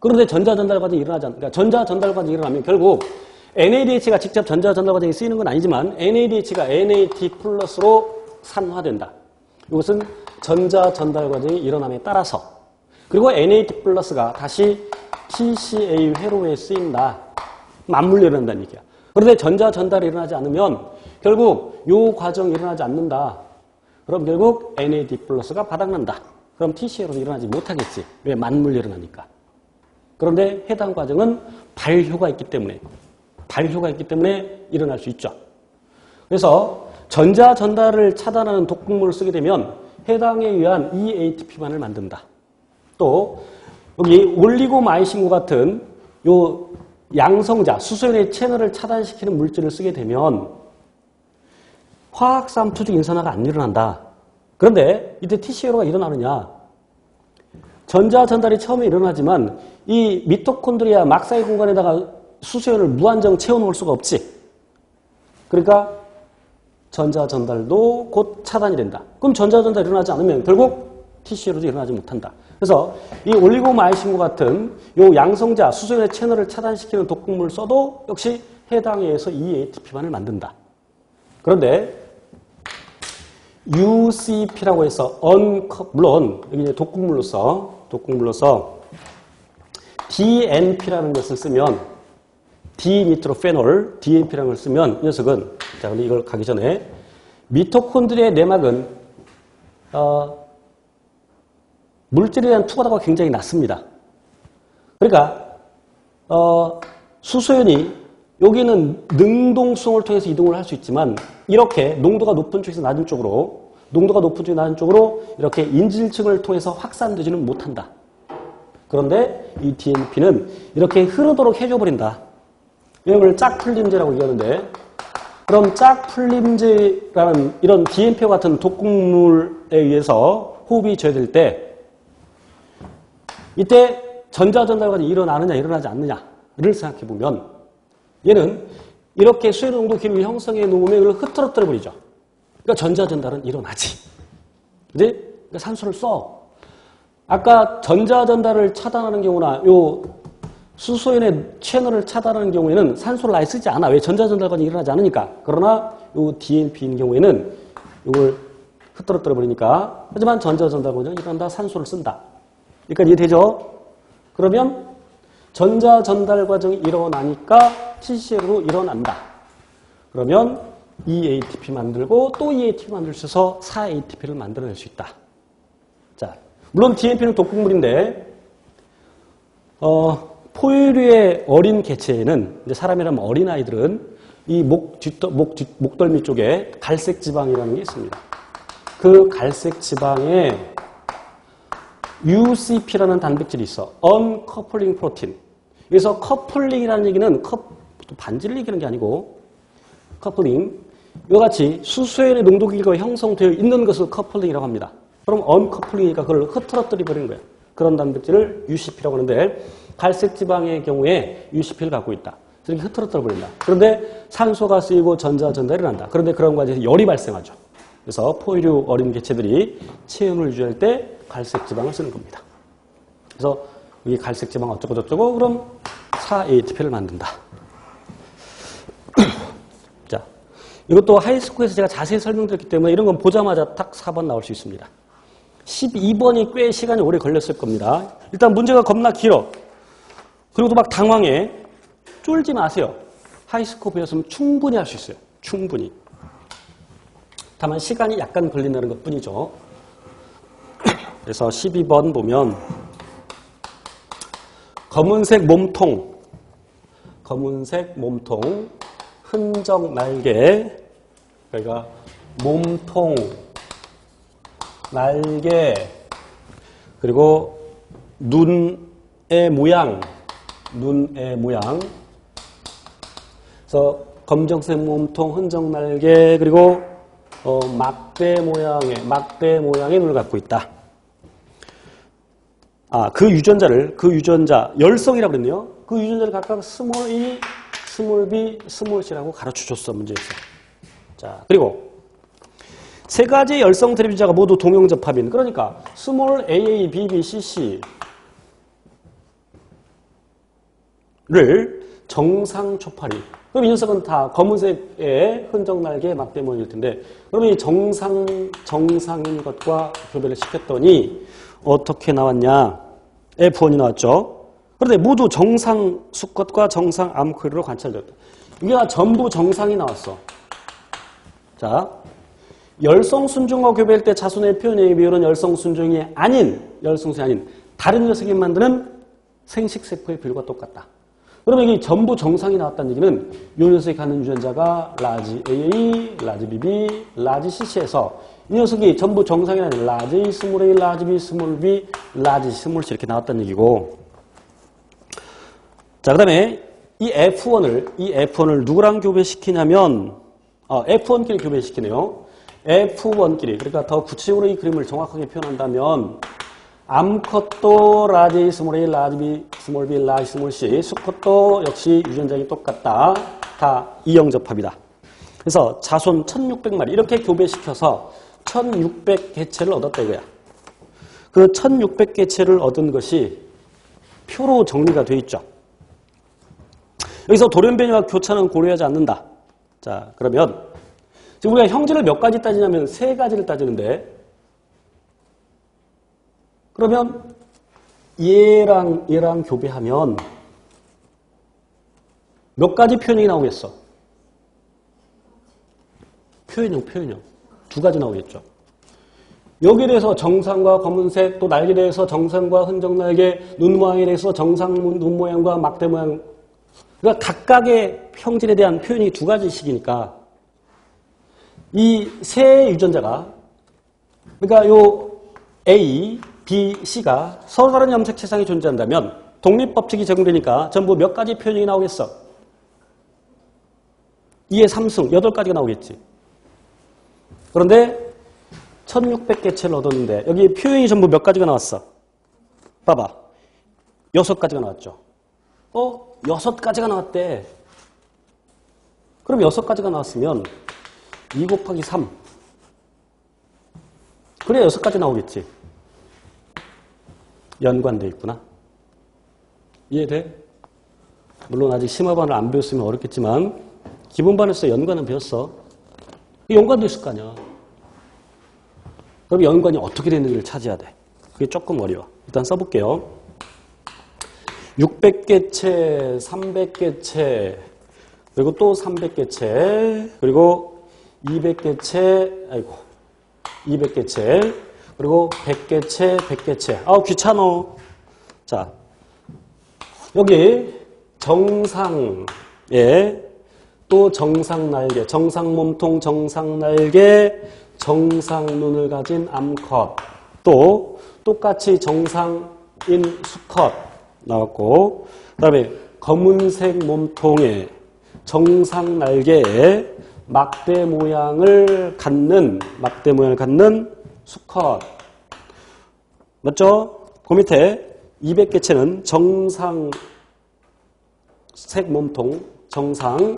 그런데 전자 전달 과정이 일어나지 않는다. 그러니까 전자 전달 과정이 일어나면 결국 NADH가 직접 전자 전달 과정에 쓰이는 건 아니지만 NADH가 NAT 플러스로 산화된다. 이것은 전자 전달 과정이 일어남에 따라서, 그리고 NAT 플러스가 다시 TCA 회로에 쓰인다. 맞물려 일어난다는 얘기야. 그런데 전자 전달이 일어나지 않으면 결국 이 과정이 일어나지 않는다. 그럼 결국 NAD 플러스가 바닥난다. 그럼 TCA로도 일어나지 못하겠지. 왜? 맞물려 일어나니까. 그런데 해당 과정은 발효가 있기 때문에 일어날 수 있죠. 그래서 전자 전달을 차단하는 독극물을 쓰게 되면 해당에 의한 EATP만을 만든다. 또 여기 올리고마이신과 같은 요 양성자, 수소연의 채널을 차단시키는 물질을 쓰게 되면 화학삼투적 인산화가 안 일어난다. 그런데 이때 TCA로가 일어나느냐? 전자 전달이 처음에 일어나지만 이 미토콘드리아 막사이 공간에다가 수소연을 무한정 채워놓을 수가 없지. 그러니까 전자 전달도 곧 차단이 된다. 그럼 전자 전달이 일어나지 않으면 결국 TCA로도 일어나지 못한다. 그래서 이 올리고마이신과 같은 요 양성자, 수소연의 채널을 차단시키는 독극물을 써도 역시 해당에 의해서 EATP만을 만든다. 그런데 UCP라고 해서 물론 여기 이제 독극물로서 DNP라는 것을 쓰면 디니트로페놀, DNP라는 걸 쓰면 이 녀석은, 자, 근데 이걸 가기 전에 미토콘드리아의 내막은 물질에 대한 투과도가 굉장히 낮습니다. 그러니까 수소연이 여기는 능동성을 통해서 이동을 할 수 있지만 이렇게 농도가 높은 쪽에서 낮은 쪽으로 이렇게 인질층을 통해서 확산되지는 못한다. 그런데 이 DNP는 이렇게 흐르도록 해줘버린다. 이걸 짝풀림제라고 얘기하는데, 그럼 짝풀림제라는 이런 DNP와 같은 독극물에 의해서 호흡이 저해될 때 이때 전자전달 과정이 일어나느냐 일어나지 않느냐를 생각해 보면 얘는 이렇게 수의 농도 기름을 형성해 놓으면 이걸 흐트러뜨려 버리죠. 그러니까 전자전달은 일어나지. 그지? 그러니까 산소를 써. 아까 전자전달을 차단하는 경우나 요 수소연의 채널을 차단하는 경우에는 산소를 아예 쓰지 않아. 왜? 전자전달 과정이 일어나지 않으니까. 그러나 요 DNP인 경우에는 이걸 흐트러뜨려 버리니까. 하지만 전자전달 과정이 일어난다. 산소를 쓴다. 그러니까 이해되죠? 그러면 전자전달 과정이 일어나니까 TCL로 일어난다. 그러면 EATP 만들고 또 EATP 만들 수 있어서 4ATP를 만들어낼 수 있다. 자, 물론 DNP는 독극물인데 포유류의 어린 개체에는 이제 사람이라면 어린 아이들은 이 목덜미 쪽에 갈색 지방이라는 게 있습니다. 그 갈색 지방에 UCP라는 단백질이 있어. Uncoupling Protein. 그래서 커플링이라는 얘기는 반지를 얘기하는 게 아니고 커플링. 이와 같이 수소연의 농도 길이가 형성되어 있는 것을 커플링이라고 합니다. 그럼 언커플링이니까 그걸 흐트러뜨려 버리는 거예요. 그런 단백질을 UCP라고 하는데 갈색 지방의 경우에 UCP를 갖고 있다. 이렇게 흐트러뜨려 버린다. 그런데 산소가 쓰이고 전자 전달이 난다. 그런데 그런 과정에서 열이 발생하죠. 그래서 포유류 어린 개체들이 체온을 유지할 때 갈색 지방을 쓰는 겁니다. 그래서 이 갈색 지방 어쩌고 저쩌고 그럼 4ATP를 만든다. 자, 이것도 하이스쿨에서 제가 자세히 설명드렸기 때문에 이런 건 보자마자 딱 4번 나올 수 있습니다. 12번이 꽤 시간이 오래 걸렸을 겁니다. 일단 문제가 겁나 길어. 그리고 또 막 당황해. 쫄지 마세요. 하이스쿨 배웠으면 충분히 할 수 있어요. 충분히. 다만 시간이 약간 걸린다는 것 뿐이죠. 그래서 12번 보면 검은색 몸통, 흔적 날개, 그러니까 몸통, 날개, 그리고 눈의 모양. 그래서 검정색 몸통, 흔적 날개, 그리고 막대 모양의 눈을 갖고 있다. 그 유전자, 열성이라고 그랬네요. 그 유전자를 각각 스몰 e, 스몰 b, 스몰 c라고 가르쳐줬어, 문제에서. 자, 그리고 세 가지 열성 대립유전자가 모두 동용접합인, 그러니까 스몰 AA, BB, CC 를 정상 초파리. 그럼 이 녀석은 다 검은색의 흔적 날개 막대 모양일 텐데, 그러면 이 정상인 것과 교배를 시켰더니 어떻게 나왔냐? F1이 나왔죠. 그런데 모두 정상 수컷과 정상 암코일로 관찰되었다. 이게 전부 정상이 나왔어. 자, 열성 순종과 교배할 때 자손의 표현의 비율은 열성 순종이 아닌 다른 녀석이 만드는 생식세포의 비율과 똑같다. 그러면 이게 전부 정상이 나왔다는 얘기는 이 녀석이 갖는 유전자가 라지 AA, 라지 BB, 라지 CC에서 이 녀석이 전부 정상이 아닌 라지 A, 스몰 A, 라지 B, 스몰 B, 라지 C, 스몰 C 이렇게 나왔다는 얘기고. 자, 그 다음에 이 F1을 누구랑 교배시키냐면 F1끼리 교배시키네요. F1끼리. 그러니까 더 구체적으로 이 그림을 정확하게 표현한다면 암컷도 라지 A, 스몰 A, 라지 B, 스몰 B, 라지 스몰 C, 수컷도 역시 유전자가 똑같다. 다 이형접합이다. 그래서 자손 1600마리 이렇게 교배시켜서 1600개체를 얻었다 이거야. 그 1600개체를 얻은 것이 표로 정리가 돼 있죠. 여기서 돌연변이와 교차는 고려하지 않는다. 자, 그러면 지금 우리가 형질을 몇 가지 따지냐면 3가지를 따지는데, 그러면 얘랑 교배하면 몇 가지 표현이 나오겠어? 표현형. 2가지 나오겠죠. 여기에 대해서 정상과 검은색, 또 날개에 대해서 정상과 흔적 날개, 눈 모양에 대해서 정상 눈 모양과 막대 모양. 그러니까 각각의 형질에 대한 표현이 2가지씩이니까 이 세 유전자가, 그러니까 요 A, B, C가 서로 다른 염색체상이 존재한다면 독립법칙이 적용되니까 전부 몇 가지 표현이 나오겠어? 2의 3승, 8가지가 나오겠지. 그런데 1600개체를 얻었는데 여기 표현이 전부 몇 가지가 나왔어? 봐봐. 6가지가 나왔죠. 6가지가 나왔대. 그럼 6가지가 나왔으면 2 곱하기 3. 그래야 6가지 나오겠지. 연관되어 있구나. 이해돼? 물론 아직 심화반을 안 배웠으면 어렵겠지만 기본반에서 연관은 배웠어. 연관도 있을 거 아니야. 그럼 연관이 어떻게 되는지를 찾아야 돼. 그게 조금 어려워. 일단 써볼게요. 600개체, 300개체, 그리고 또 300개체, 그리고 200개체, 아이고, 200개체, 그리고 100개체, 100개체. 아우, 귀찮어. 자, 여기 정상에 또 정상 날개, 정상 몸통, 정상 날개, 정상 눈을 가진 암컷, 또 똑같이 정상인 수컷 나왔고, 그 다음에 검은색 몸통에 정상 날개에 막대 모양을 갖는 수컷. 맞죠? 그 밑에 200개체는 정상색 몸통, 정상,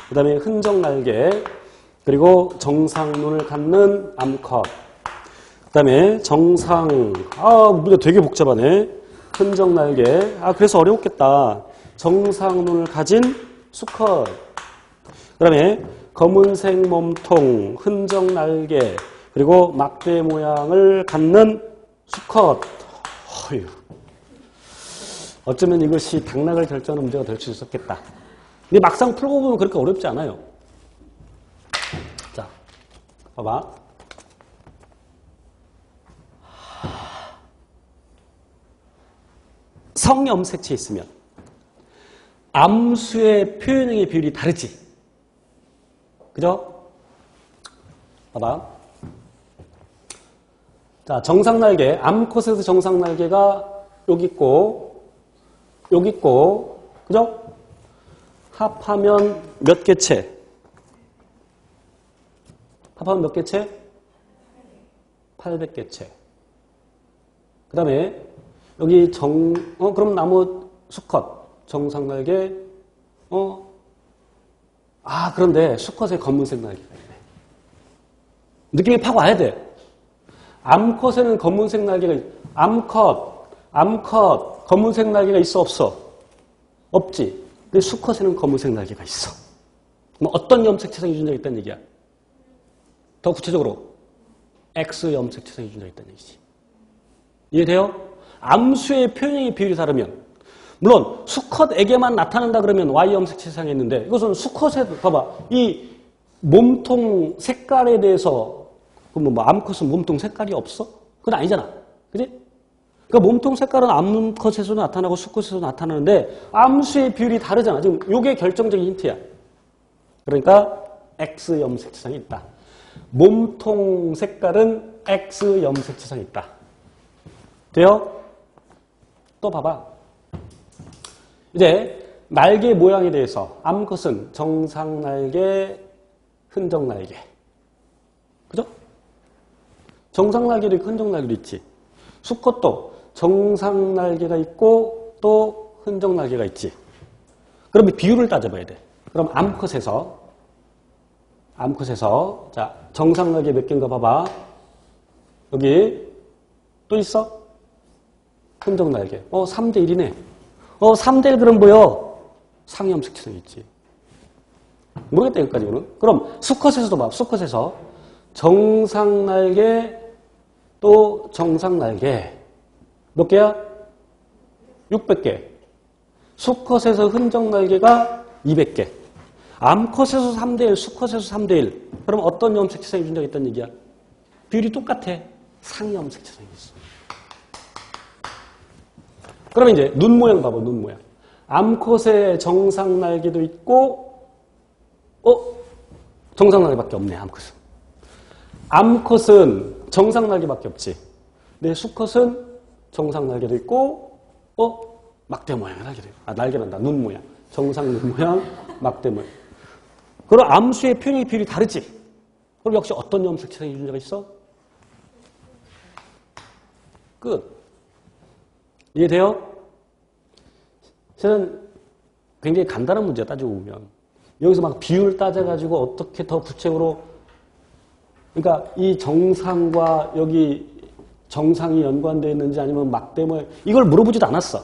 그 다음에 흔적 날개, 그리고 정상 눈을 갖는 암컷. 그 다음에 정상, 문제 되게 복잡하네. 흔적 날개. 그래서 어려웠겠다. 정상 눈을 가진 수컷. 그 다음에 검은색 몸통, 흔적 날개, 그리고 막대 모양을 갖는 수컷. 어쩌면 이것이 당락을 결정하는 문제가 될 수 있었겠다. 근데 막상 풀고 보면 그렇게 어렵지 않아요. 자, 봐봐. 성염색체 있으면 암수의 표현형의 비율이 다르지. 그죠? 봐봐. 자, 정상날개, 암컷에서 정상날개가 여기 있고, 그죠? 합하면 몇 개체? 합하면 몇 개체? 800개체. 그 다음에, 여기 그럼 나무 수컷, 정상날개, 그런데 수컷에 검은색 날개가 있네. 느낌이 팍 와야 돼. 암컷에는 검은색 날개가 암컷, 검은색 날개가 있어, 없어? 없지. 근데 수컷에는 검은색 날개가 있어. 그럼 어떤 염색체상이 유전자가 있다는 얘기야? 더 구체적으로, X 염색체상이 유전자가 있다는 얘기지. 이해돼요? 암수의 표현형의 비율이 다르면, 물론 수컷에게만 나타난다 그러면 Y 염색체상이 있는데, 이것은 수컷에, 봐봐. 이 몸통 색깔에 대해서, 암컷은 몸통 색깔이 없어? 그건 아니잖아. 그지? 그러니까 몸통 색깔은 암컷에서도 나타나고 수컷에서도 나타나는데 암수의 비율이 다르잖아. 지금 이게 결정적인 힌트야. 그러니까 X 염색체상이 있다. 몸통 색깔은 X 염색체상이 있다. 돼요? 또 봐봐. 이제 날개 모양에 대해서 암컷은 정상 날개, 흔적 날개. 그죠? 정상 날개도 있고 흔적 날개도 있지. 수컷도 정상 날개가 있고 또 흔적 날개가 있지. 그러면 비율을 따져봐야 돼. 그럼 암컷에서 자, 정상 날개 몇 개인가 봐봐. 여기 또 있어? 흔적 날개. 3대 1이네. 3대 1 그럼 뭐요? 상염색체성이 있지. 모르겠다 여기까지는. 그럼 수컷에서도 봐. 수컷에서 정상 날개 또 정상 날개. 몇 개야? 600개. 수컷에서 흔적 날개가 200개. 암컷에서 3대 1, 수컷에서 3대 1. 그럼 어떤 염색체상이 유전자가 있다는 얘기야? 비율이 똑같아. 상염색체상이 있어. 그러면 이제 눈 모양 봐봐. 눈 모양. 암컷에 정상 날개도 있고 정상 날개밖에 없네. 암컷은 정상 날개밖에 없지. 근데 수컷은 정상 날개도 있고 막대 모양의 날개도 있고. 날개란다. 눈 모양. 정상 눈 모양, 막대 모양. 그럼 암수의 표현의 비율이 다르지. 그럼 역시 어떤 염색체상의 유전자가 있어? 끝. 이해돼요? 사실은 굉장히 간단한 문제야, 따지고 보면. 여기서 막 비율 따져가지고 어떻게 더 구체적으로, 그러니까 이 정상과 여기 정상이 연관되어 있는지 아니면 막대 모양, 이걸 물어보지도 않았어.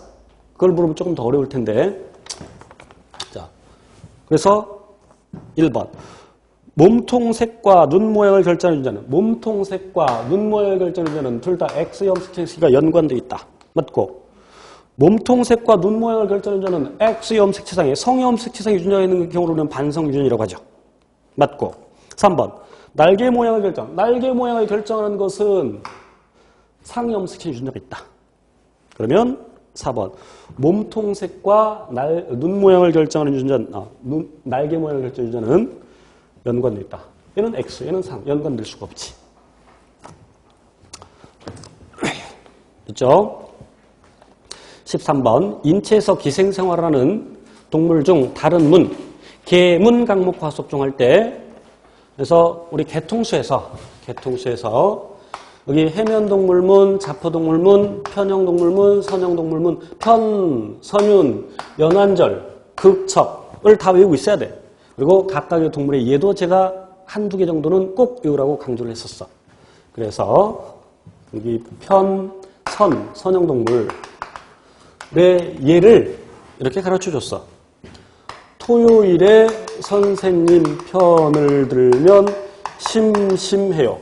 그걸 물어보면 조금 더 어려울 텐데. 자, 그래서 1번. 몸통색과 눈 모양을 결정하는 유전자는, 몸통색과 눈 모양을 결정하는 유전자는 둘 다 X염 색채시가 연관되어 있다. 맞고, 몸통색과 눈 모양을 결정하는 유전자는 X염 색채상에 성염 색채상 유전자가 있는 경우로는 반성 유전이라고 하죠. 맞고, 3번. 날개 모양을 날개 모양을 결정하는 것은 상염 색채 유전자가 있다. 그러면 4번. 몸통색과 눈 모양을 결정하는 유전자, 날개 모양을 결정하는 유전자는 연관되어 있다. 얘는 X, 얘는 상. 연관될 수가 없지. 됐죠? 13번. 인체에서 기생생활하는 동물 중 다른 문, 개문 강목 화수업종 할 때, 그래서 우리 개통수에서 여기 해면동물문, 자포동물문, 편형동물문, 선형동물문, 편, 선윤, 연안절, 극척을 다 외우고 있어야 돼. 그리고 각각의 동물의 예도 제가 한두 개 정도는 꼭 외우라고 강조를 했었어. 그래서 여기 편, 선형동물의 예를 이렇게 가르쳐줬어. 토요일에 선생님 편을 들면 심심해요.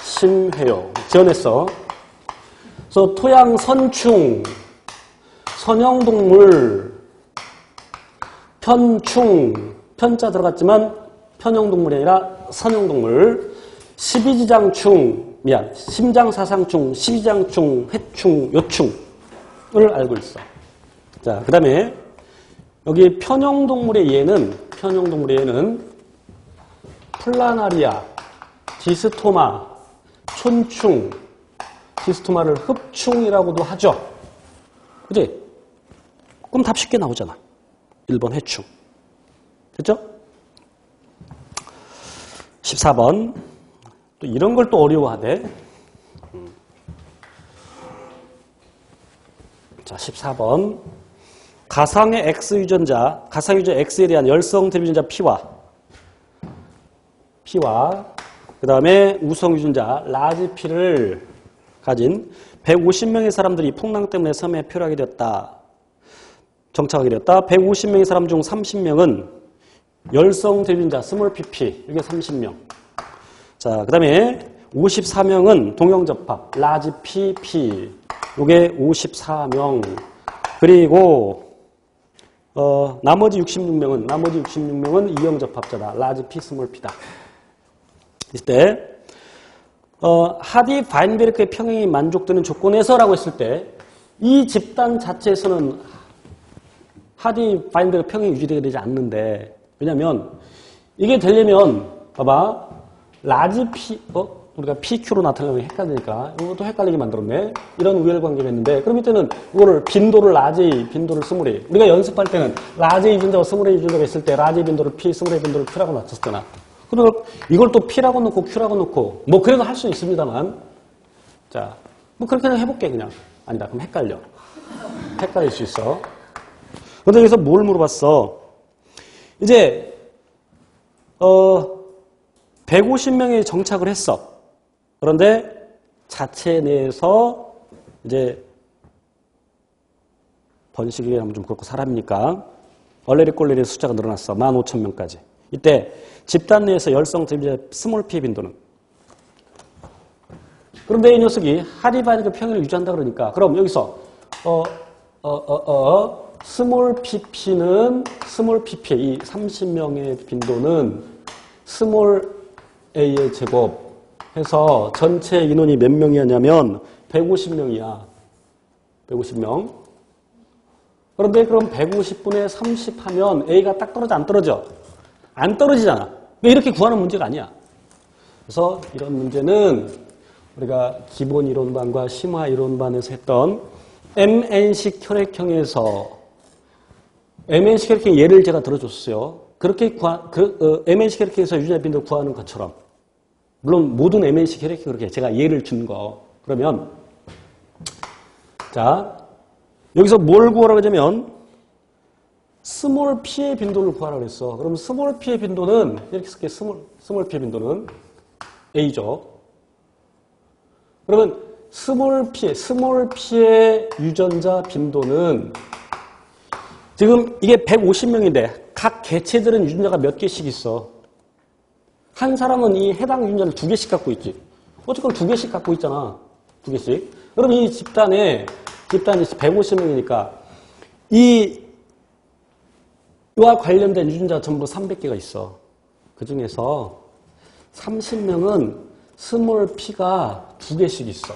심해요. 지어냈어. 그래서 토양 선충, 선형동물, 편충, 편자 들어갔지만 편형동물이 아니라 선형동물, 심장사상충, 십이장충, 회충, 요충을 알고 있어. 자, 그 다음에 여기 편형동물의 예는 플라나리아, 디스토마, 촌충, 디스토마를 흡충이라고도 하죠. 그지? 그럼 답 쉽게 나오잖아. 1번 해충. 됐죠? 14번. 또 이런 걸 또 어려워하대. 자, 14번. 가상의 X 유전자, 가상유전자 X에 대한 열성 대비 유전자 P와 그 다음에 우성 유전자 라지 P를 가진 150명의 사람들이 풍랑 때문에 섬에 표류하게 되었다. 정착하게 되었다. 150명의 사람 중 30명은 열성 대비 유전자 스몰 PP, 이게 30명. 자, 그 다음에 54명은 동형접합 라지 PP, 이게 54명. 그리고 나머지 66명은 이형접합자다. 라지 P, 스몰 P다. 이때 하디-바인베르크의 평행이 만족되는 조건에서라고 했을 때 이 집단 자체에서는 하디-바인베르크 평행이 유지되게 되지 않는데, 왜냐면 이게 되려면 봐봐, 라지 P, 우리가 PQ로 나타내면 헷갈리니까 이것도 헷갈리게 만들었네. 이런 우열관계가 있는데, 그럼 이때는 이거를 빈도를 라지, 빈도를 스몰이, 우리가 연습할 때는 라지 유전자와 스몰의 유전자가 있을 때 라지 빈도를 P, 스몰의 빈도를 Q라고 놨었잖아. 그리고 이걸 또 P라고 놓고 Q라고 놓고 뭐 그래도 할 수 있습니다만, 자, 뭐 그렇게 그냥 해볼게. 그냥 아니다. 그럼 헷갈릴 수 있어. 근데 여기서 뭘 물어봤어? 이제 150명이 정착을 했어. 그런데 자체 내에서 이제 번식이라면 좀 그렇고 사람이니까 얼레리 꼴레리 숫자가 늘어났어. 15,000명까지. 이때 집단 내에서 열성 대비자 스몰 P 빈도는, 그런데 이 녀석이 하디바인베르크 평행을 유지한다 그러니까, 그럼 여기서 스몰 PP는 스몰 PP의 이 30명의 빈도는 스몰 A의 제곱 해서 전체 인원이 몇 명이었냐면 150명이야. 150명. 그런데 그럼 150분의 30 하면 A가 딱 떨어져 안 떨어져? 안 떨어지잖아. 이렇게 구하는 문제가 아니야. 그래서 이런 문제는 우리가 기본 이론반과 심화 이론반에서 했던 MN식 혈액형에서 MN식 혈액형 예를 제가 들어줬어요. 그렇게 MN식 혈액형에서 유전자 빈도를 구하는 것처럼, 물론 모든 MN식 혈액형 그렇게 제가 예를 준 거. 그러면 자, 여기서 뭘 구하라고 하자면 스몰 p의 빈도를 구하라고 그랬어. 그럼 스몰 p의 빈도는 이렇게 쓸게. 스몰 p의 빈도는 A죠. 그러면 스몰 p의 유전자 빈도는 지금 이게 150명인데 각 개체들은 유전자가 몇 개씩 있어. 한 사람은 이 해당 유전자를 2개씩 갖고 있지. 어쨌건 2개씩 갖고 있잖아. 2개씩. 그럼 이 집단이 150명이니까 이와 관련된 유전자가 전부 300개가 있어. 그 중에서 30명은 스몰 p가 2개씩 있어.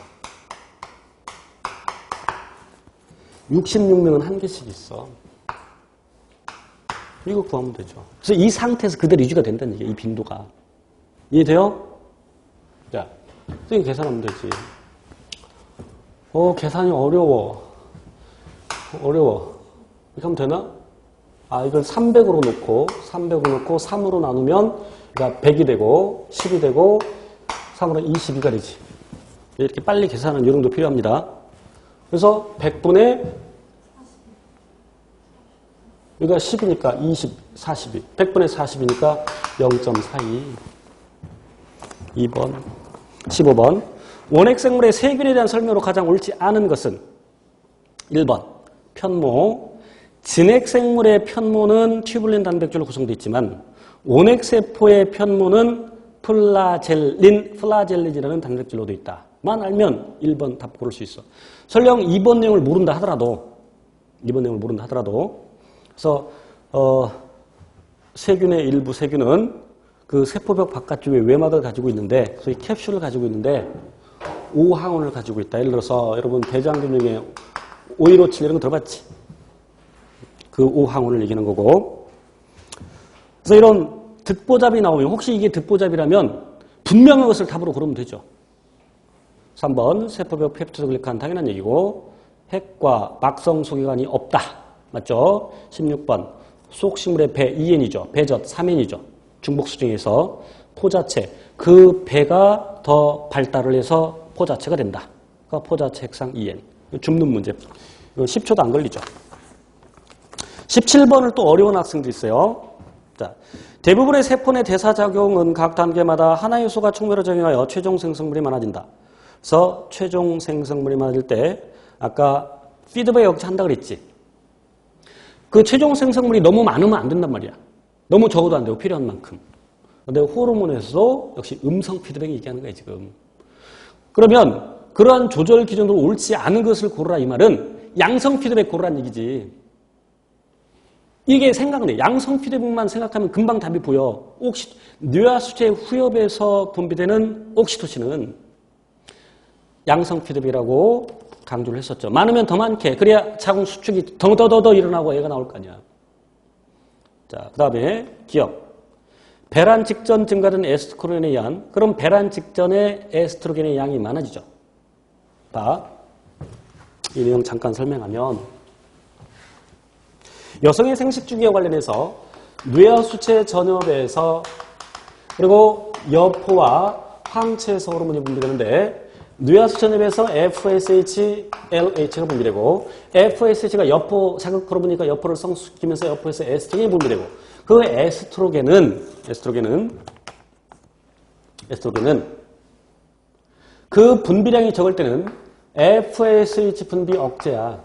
66명은 1개씩 있어. 이거 구하면 되죠. 그래서 이 상태에서 그대로 유지가 된다는 얘기야, 이 빈도가. 이해돼요? 자, 선생님 계산하면 되지. 계산이 어려워. 이렇게 하면 되나? 이걸 300으로 놓고 3으로 나누면, 그러니까 100이 되고, 10이 되고, 3으로 22가 되지. 이렇게 빨리 계산하는 요령도 필요합니다. 그래서 100분의, 여기가 10이니까 20, 42. 100분의 40이니까 0.42. 2번. 15번. 원핵생물의 세균에 대한 설명으로 가장 옳지 않은 것은 1번. 편모. 진핵생물의 편모는 튜뷸린 단백질로 구성되어 있지만 원핵세포의 편모는 플라젤린이라는 단백질로 되어 있다. 만 알면 1번 답 고를 수 있어. 설령 2번 내용을 모른다 하더라도 그래서 세균의 일부 세균은 그 세포벽 바깥쪽에 외막을 가지고 있는데 소위 캡슐을 가지고 있는데 O항원을 가지고 있다. 예를 들어서 여러분 대장균 중에 O157 이런 거 들어봤지? 그 O항원을 얘기하는 거고. 그래서 이런 듣보잡이 나오면 혹시 이게 듣보잡이라면 분명한 것을 답으로 고르면 되죠. 3번 세포벽 펩티도글리칸 당연한 얘기고 핵과 막성 소개관이 없다. 맞죠? 16번 속식물의 배 2N이죠. 배젖 3N이죠. 중복수 중에서 포자체 그 배가 더 발달을 해서 포자체가 된다. 그러니까 포자체 핵상 2N. 줍는 문제. 이거 10초도 안 걸리죠. 17번을 또 어려운 학생들이 있어요. 자, 대부분의 세포 내 대사작용은 각 단계마다 하나의 요소가 촉매로 작용하여 최종 생성물이 많아진다. 그래서 최종 생성물이 많아질 때 아까 피드백 역시 한다 그랬지. 그 최종 생성물이 너무 많으면 안 된단 말이야. 너무 적어도 안 되고 필요한 만큼. 근데 호르몬에서도 역시 음성 피드백이 얘기하는 거야 지금. 그러면 그러한 조절 기준으로 옳지 않은 것을 고르라 이 말은 양성 피드백 고르라는 얘기지. 이게 생각돼. 양성 피드백만 생각하면 금방 답이 보여. 뇌하수체 후엽에서 분비되는 옥시토신은 양성 피드백이라고 강조를 했었죠. 많으면 더 많게. 그래야 자궁 수축이 더 일어나고 애가 나올 거 아니야. 자, 그 다음에 기억. 배란 직전 증가된 에스트로겐에 의한 그럼 배란 직전에 에스트로겐의 양이 많아지죠. 봐. 이 내용 잠깐 설명하면 여성의 생식 주기와 관련해서 뇌하수체 전엽에서 그리고 여포와 황체에서 호르몬이 분비되는데 뇌하수체 전엽에서 FSH, LH가 분비되고 FSH가 여포 자극 호르몬이니까 여포를 성숙시키면서 여포에서 에스트로겐이 분비되고 그 에스트로겐은 그 분비량이 적을 때는 FSH 분비 억제야.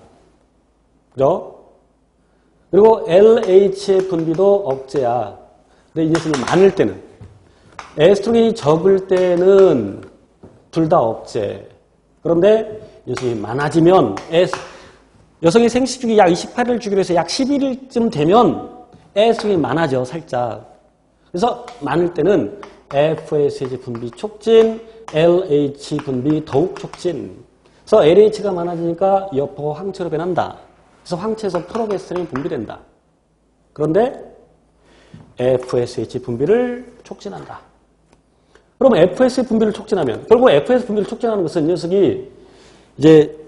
그죠? 그리고 LH의 분비도 억제야. 근데 이 녀석이 많을 때는 에스트로겐이 적을 때는 둘 다 억제. 그런데 이 녀석이 많아지면 여성의 생식주기 약 28일 주기로 해서 약 11일쯤 되면 에스트로겐이 많아져 살짝. 그래서 많을 때는 FSH 분비 촉진, LH 분비 더욱 촉진. 그래서 LH가 많아지니까 여포 황체로 변한다. 그래서 황체에서 프로게스테론이 분비된다. 그런데 FSH 분비를 촉진한다. 그럼 FSH 분비를 촉진하면 결국 FSH 분비를 촉진하는 것은 이 녀석이 이제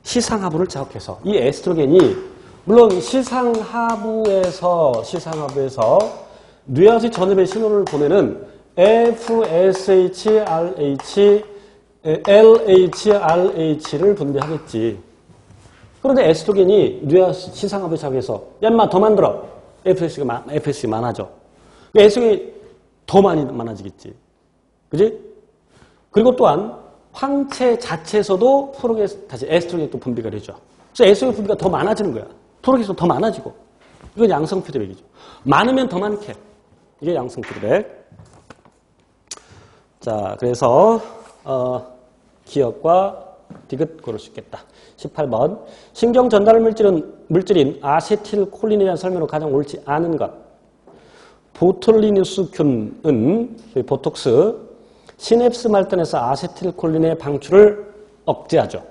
시상하부를 자극해서 이 에스트로겐이 물론 시상하부에서 뇌하수체 전엽에 신호를 보내는 FSH, LH를 분비하겠지. 그런데 에스트로겐이 뇌와 시상합을 작용해서 야 인마 더 만들어. FS가 많아져. 그러니까 에스트로겐이 더 많아지겠지. 그지? 그리고 또한 황체 자체에서도 다시 에스트로겐이 또 분비가 되죠. 그래서 에스트로겐 분비가 더 많아지는 거야. 프로게스테론도 더 많아지고. 이건 양성 피드백이죠. 많으면 더 많게. 이게 양성 피드백. 자, 그래서 기억과 디귿 고를 수 있겠다. 18번. 신경 전달 물질인 아세틸콜린에 대한 설명으로 가장 옳지 않은 것. 보툴리누스균은 보톡스 시냅스 말단에서 아세틸콜린의 방출을 억제하죠.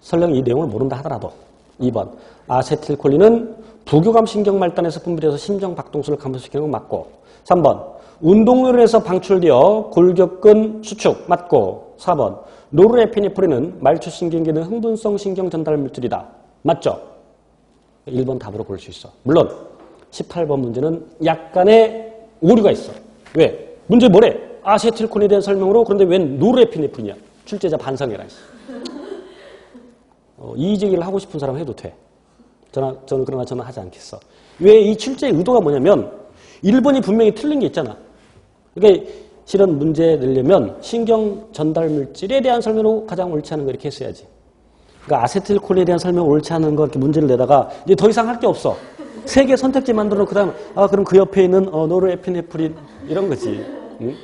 설령 이 내용을 모른다 하더라도. 2번. 아세틸콜린은 부교감 신경 말단에서 분비돼서 심정 박동수를 감소시키는 건 맞고. 3번. 운동요령에서 방출되어 골격근 수축 맞고. 4번. 노르에피네프린은 말초신경계 등 흥분성 신경 전달 물질이다. 맞죠? 1번 답으로 고를 수 있어. 물론 18번 문제는 약간의 오류가 있어. 왜? 문제 뭐래? 아세틸콜린에 대한 설명으로. 그런데 웬 노르에피네프린이야? 출제자 반성해라. 이 얘기를 하고 싶은 사람 해도 돼. 저는 그러나 저는 하지 않겠어. 왜 이 출제의 의도가 뭐냐면 1번이 분명히 틀린 게 있잖아. 그러니까 실은 문제 내려면 신경 전달 물질에 대한 설명으로 가장 옳지 않은 거 이렇게 했어야지. 그러니까 아세틸콜린에 대한 설명 옳지 않은 거 이렇게 문제를 내다가 이제 더 이상 할 게 없어. 3개 선택지 만들어 놓고 그다음 그럼 그 옆에 있는 노르에피네프린 이런 거지. 응?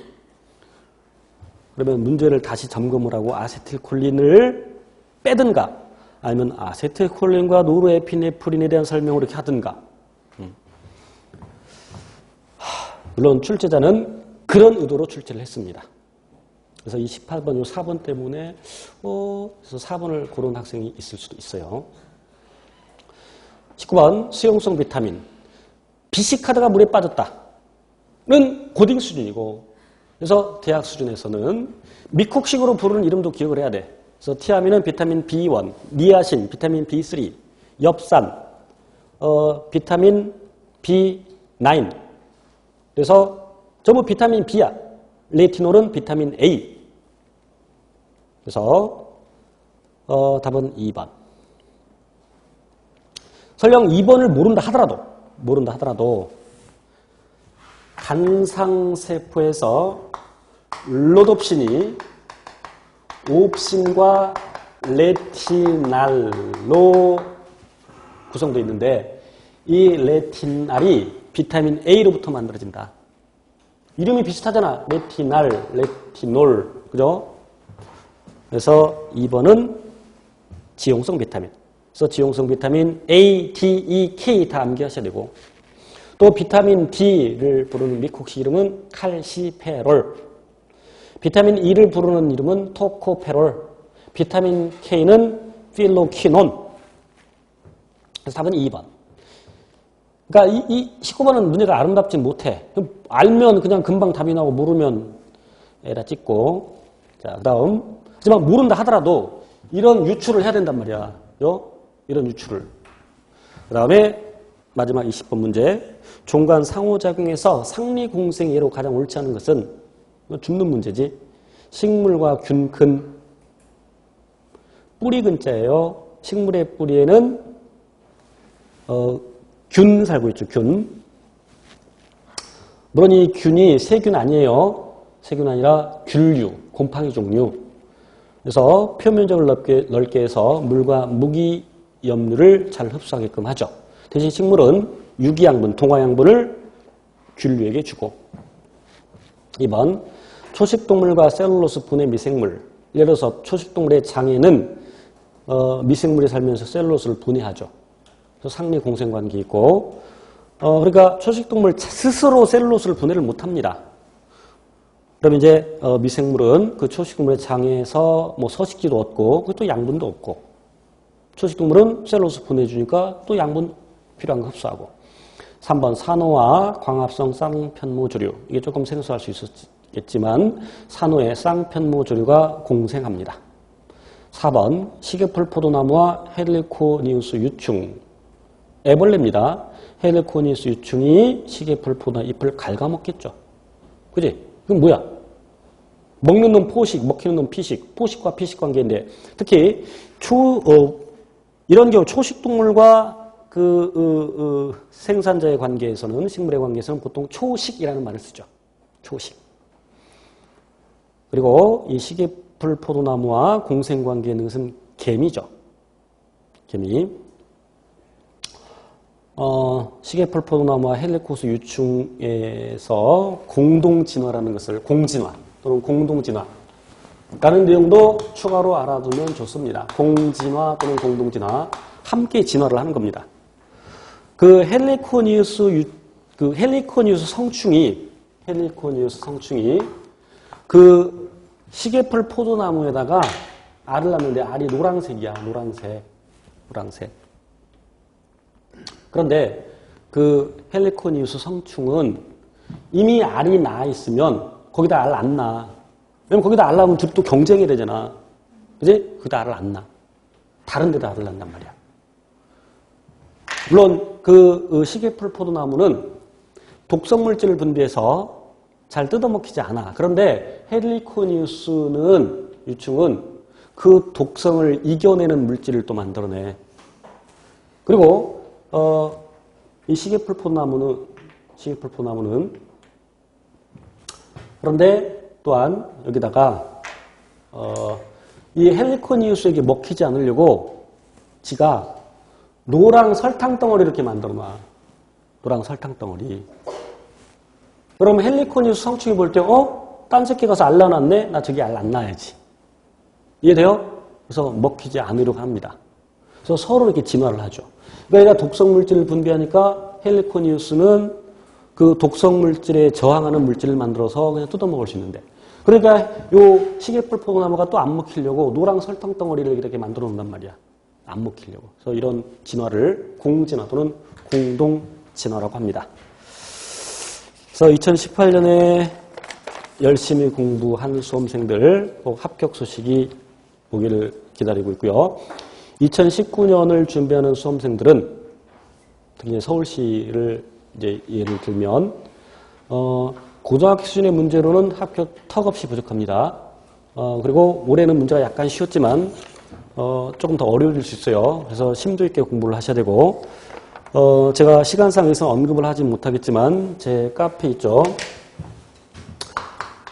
그러면 문제를 다시 점검을 하고 아세틸콜린을 빼든가 아니면 아세틸콜린과 노르에피네프린에 대한 설명을 이렇게 하든가. 물론 출제자는 그런 의도로 출제를 했습니다. 그래서 이 18번, 4번 때문에 그래서 4번을 고른 학생이 있을 수도 있어요. 19번 수용성 비타민. 비시카드가 물에 빠졌다는 고딩 수준이고 그래서 대학 수준에서는 미콕식으로 부르는 이름도 기억을 해야 돼. 그래서 티아민은 비타민 B1, 니아신, 비타민 B3, 엽산, 비타민 B9. 그래서 전부 비타민 B야. 레티놀은 비타민 A. 그래서 답은 2번. 설령 2번을 모른다 하더라도 간상세포에서 로놉신이 옵신과 레티날로 구성되어 있는데 이 레티날이 비타민 A로부터 만들어진다. 이름이 비슷하잖아. 레티날, 레티놀. 그죠? 그래서 2번은 지용성 비타민. 그래서 지용성 비타민 A, D, E, K 다 암기하셔야 되고 또 비타민 D를 부르는 미콕식 이름은 칼시페롤. 비타민 E를 부르는 이름은 토코페롤. 비타민 K는 필로키논. 그래서 답은 2번. 그러니까 이 19번은 문제가 아름답진 못해. 알면 그냥 금방 답이 나오고 모르면 에라 찍고. 자, 그다음. 하지만 모른다 하더라도 이런 유추를 해야 된단 말이야. 이런 유추를. 그다음에 마지막 20번 문제. 종관 상호작용에서 상리공생 예로 가장 옳지 않은 것은 줍는 문제지. 식물과 균근. 뿌리 근자예요. 식물의 뿌리에는 균 살고 있죠. 균. 물론 이 균이 세균 아니에요. 세균 아니라 균류, 곰팡이 종류. 그래서 표면적을 넓게 해서 물과 무기염류를 잘 흡수하게끔 하죠. 대신 식물은 유기양분, 동화양분을 균류에게 주고. 2번 초식동물과 셀룰로스 분해 미생물. 예를 들어서 초식동물의 장에는 미생물이 살면서 셀룰로스를 분해하죠. 그래서 상리 공생관계 있고 그러니까 초식동물 스스로 셀룰로스를 분해를 못합니다. 그럼 이제 미생물은 그 초식동물의 장에서 뭐 서식지도 얻고 또 양분도 얻고 초식동물은 셀룰로스 분해해주니까 또 양분 필요한 거 흡수하고 3번 산호와 광합성 쌍편모조류. 이게 조금 생소할 수 있었겠지만 산호의 쌍편모조류가 공생합니다. 4번 시계풀 포도나무와 헬리코니우스 유충. 애벌레입니다. 헬리코니우스 유충이 시계풀 포도나 잎을 갉아먹겠죠. 그지? 그럼 뭐야? 먹는 놈 포식, 먹히는 놈 피식, 포식과 피식 관계인데 특히 이런 경우 초식동물과 생산자의 관계에서는 식물의 관계에서는 보통 초식이라는 말을 쓰죠. 초식. 그리고 이 시계풀 포도나무와 공생관계에 있는 것은 개미죠. 개미. 시계풀 포도나무와 헬리코스 유충에서 공동진화라는 것을 공진화 또는 공동진화라는 내용도 추가로 알아두면 좋습니다. 공진화 또는 공동진화 함께 진화를 하는 겁니다. 그 헬리코니우스 성충이 그 시계풀 포도나무에다가 알을 낳는데 알이 노란색이야. 노란색. 그런데 그 헬리코니우스 성충은 이미 알이 낳아 있으면 거기다 알 안 낳아. 왜냐면 거기다 알 낳으면 둘이 또 경쟁이 되잖아. 그지? 거기다 알을 안 낳아. 다른 데다 알을 낳는단 말이야. 물론 그 시계풀 포도나무는 독성 물질을 분비해서 잘 뜯어먹히지 않아. 그런데 헬리코니우스는 유충은 그 독성을 이겨내는 물질을 또 만들어내. 그리고 이 시계풀 포도나무는 그런데 또한 여기다가 이 헬리코니우스에게 먹히지 않으려고 지가 노랑 설탕 덩어리를 이렇게 만들어놔. 노랑 설탕 덩어리. 그럼 헬리코니우스 성충이 볼 때 딴 새끼 가서 알 낳았네? 나 저기 알 안 낳아야지. 이해돼요? 그래서 먹히지 않으려고 합니다. 그래서 서로 이렇게 진화를 하죠. 그러니까 얘가 독성 물질을 분비하니까 헬리코니우스는 그 독성 물질에 저항하는 물질을 만들어서 그냥 뜯어먹을 수 있는데. 그러니까 요 시계풀 포도나무가 또 안 먹히려고 노랑 설탕 덩어리를 이렇게 만들어 놓는단 말이야. 안 먹히려고. 그래서 이런 진화를 공진화 또는 공동진화라고 합니다. 그래서 2018년에 열심히 공부한 수험생들 꼭 합격 소식이 오기를 기다리고 있고요. 2019년을 준비하는 수험생들은 특히 서울시를 이제 예를 들면 고등학교 수준의 문제로는 합격 턱없이 부족합니다. 그리고 올해는 문제가 약간 쉬웠지만 조금 더 어려워질 수 있어요. 그래서 심도 있게 공부를 하셔야 되고 제가 시간상에서 언급을 하지 못하겠지만 제 카페 있죠.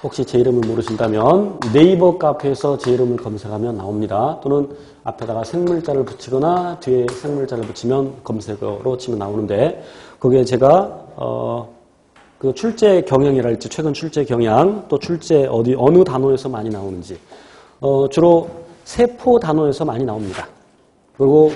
혹시 제 이름을 모르신다면 네이버 카페에서 제 이름을 검색하면 나옵니다. 또는 앞에다가 생물자를 붙이거나 뒤에 생물자를 붙이면 검색어로 치면 나오는데 거기에 제가 그 출제 경향이랄지 최근 출제 경향 또 출제 어느 단원에서 많이 나오는지 주로 세포 단원에서 많이 나옵니다. 그리고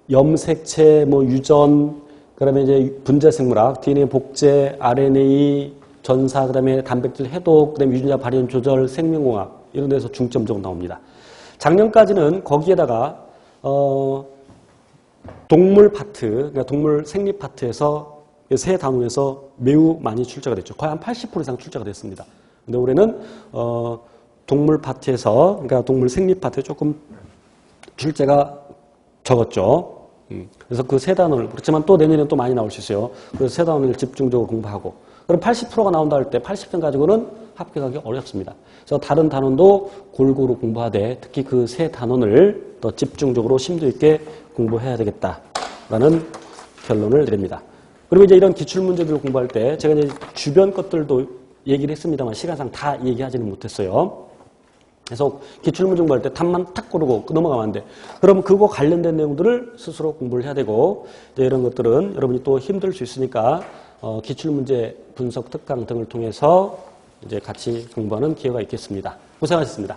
염색체, 유전, 그다음에 이제 분자생물학, DNA 복제, RNA 전사, 그다음에 단백질 해독, 그다음에 유전자 발현 조절, 생명공학 이런 데서 중점적으로 나옵니다. 작년까지는 거기에다가 동물 파트, 그러니까 동물 생리 파트에서 세 단원에서 매우 많이 출제가 됐죠. 거의 한 80% 이상 출제가 됐습니다. 근데 올해는 동물 파트에서, 그러니까 동물 생리 파트에 조금 출제가 적었죠. 그래서 그 세 단원을, 그렇지만 또 내년에는 또 많이 나올 수 있어요. 그래서 세 단원을 집중적으로 공부하고. 그럼 80%가 나온다 할 때 80점 가지고는 합격하기 어렵습니다. 그래서 다른 단원도 골고루 공부하되 특히 그 세 단원을 더 집중적으로 심도 있게 공부해야 되겠다라는 결론을 내립니다. 그리고 이제 이런 기출문제들을 공부할 때 제가 이제 주변 것들도 얘기를 했습니다만 시간상 다 얘기하지는 못했어요. 그래서 기출문제 공부할 때 답만 탁 고르고 넘어가면 안 돼. 그럼 그거 관련된 내용들을 스스로 공부를 해야 되고 이제 이런 것들은 여러분이 또 힘들 수 있으니까 기출문제 분석 특강 등을 통해서 이제 같이 공부하는 기회가 있겠습니다. 고생하셨습니다.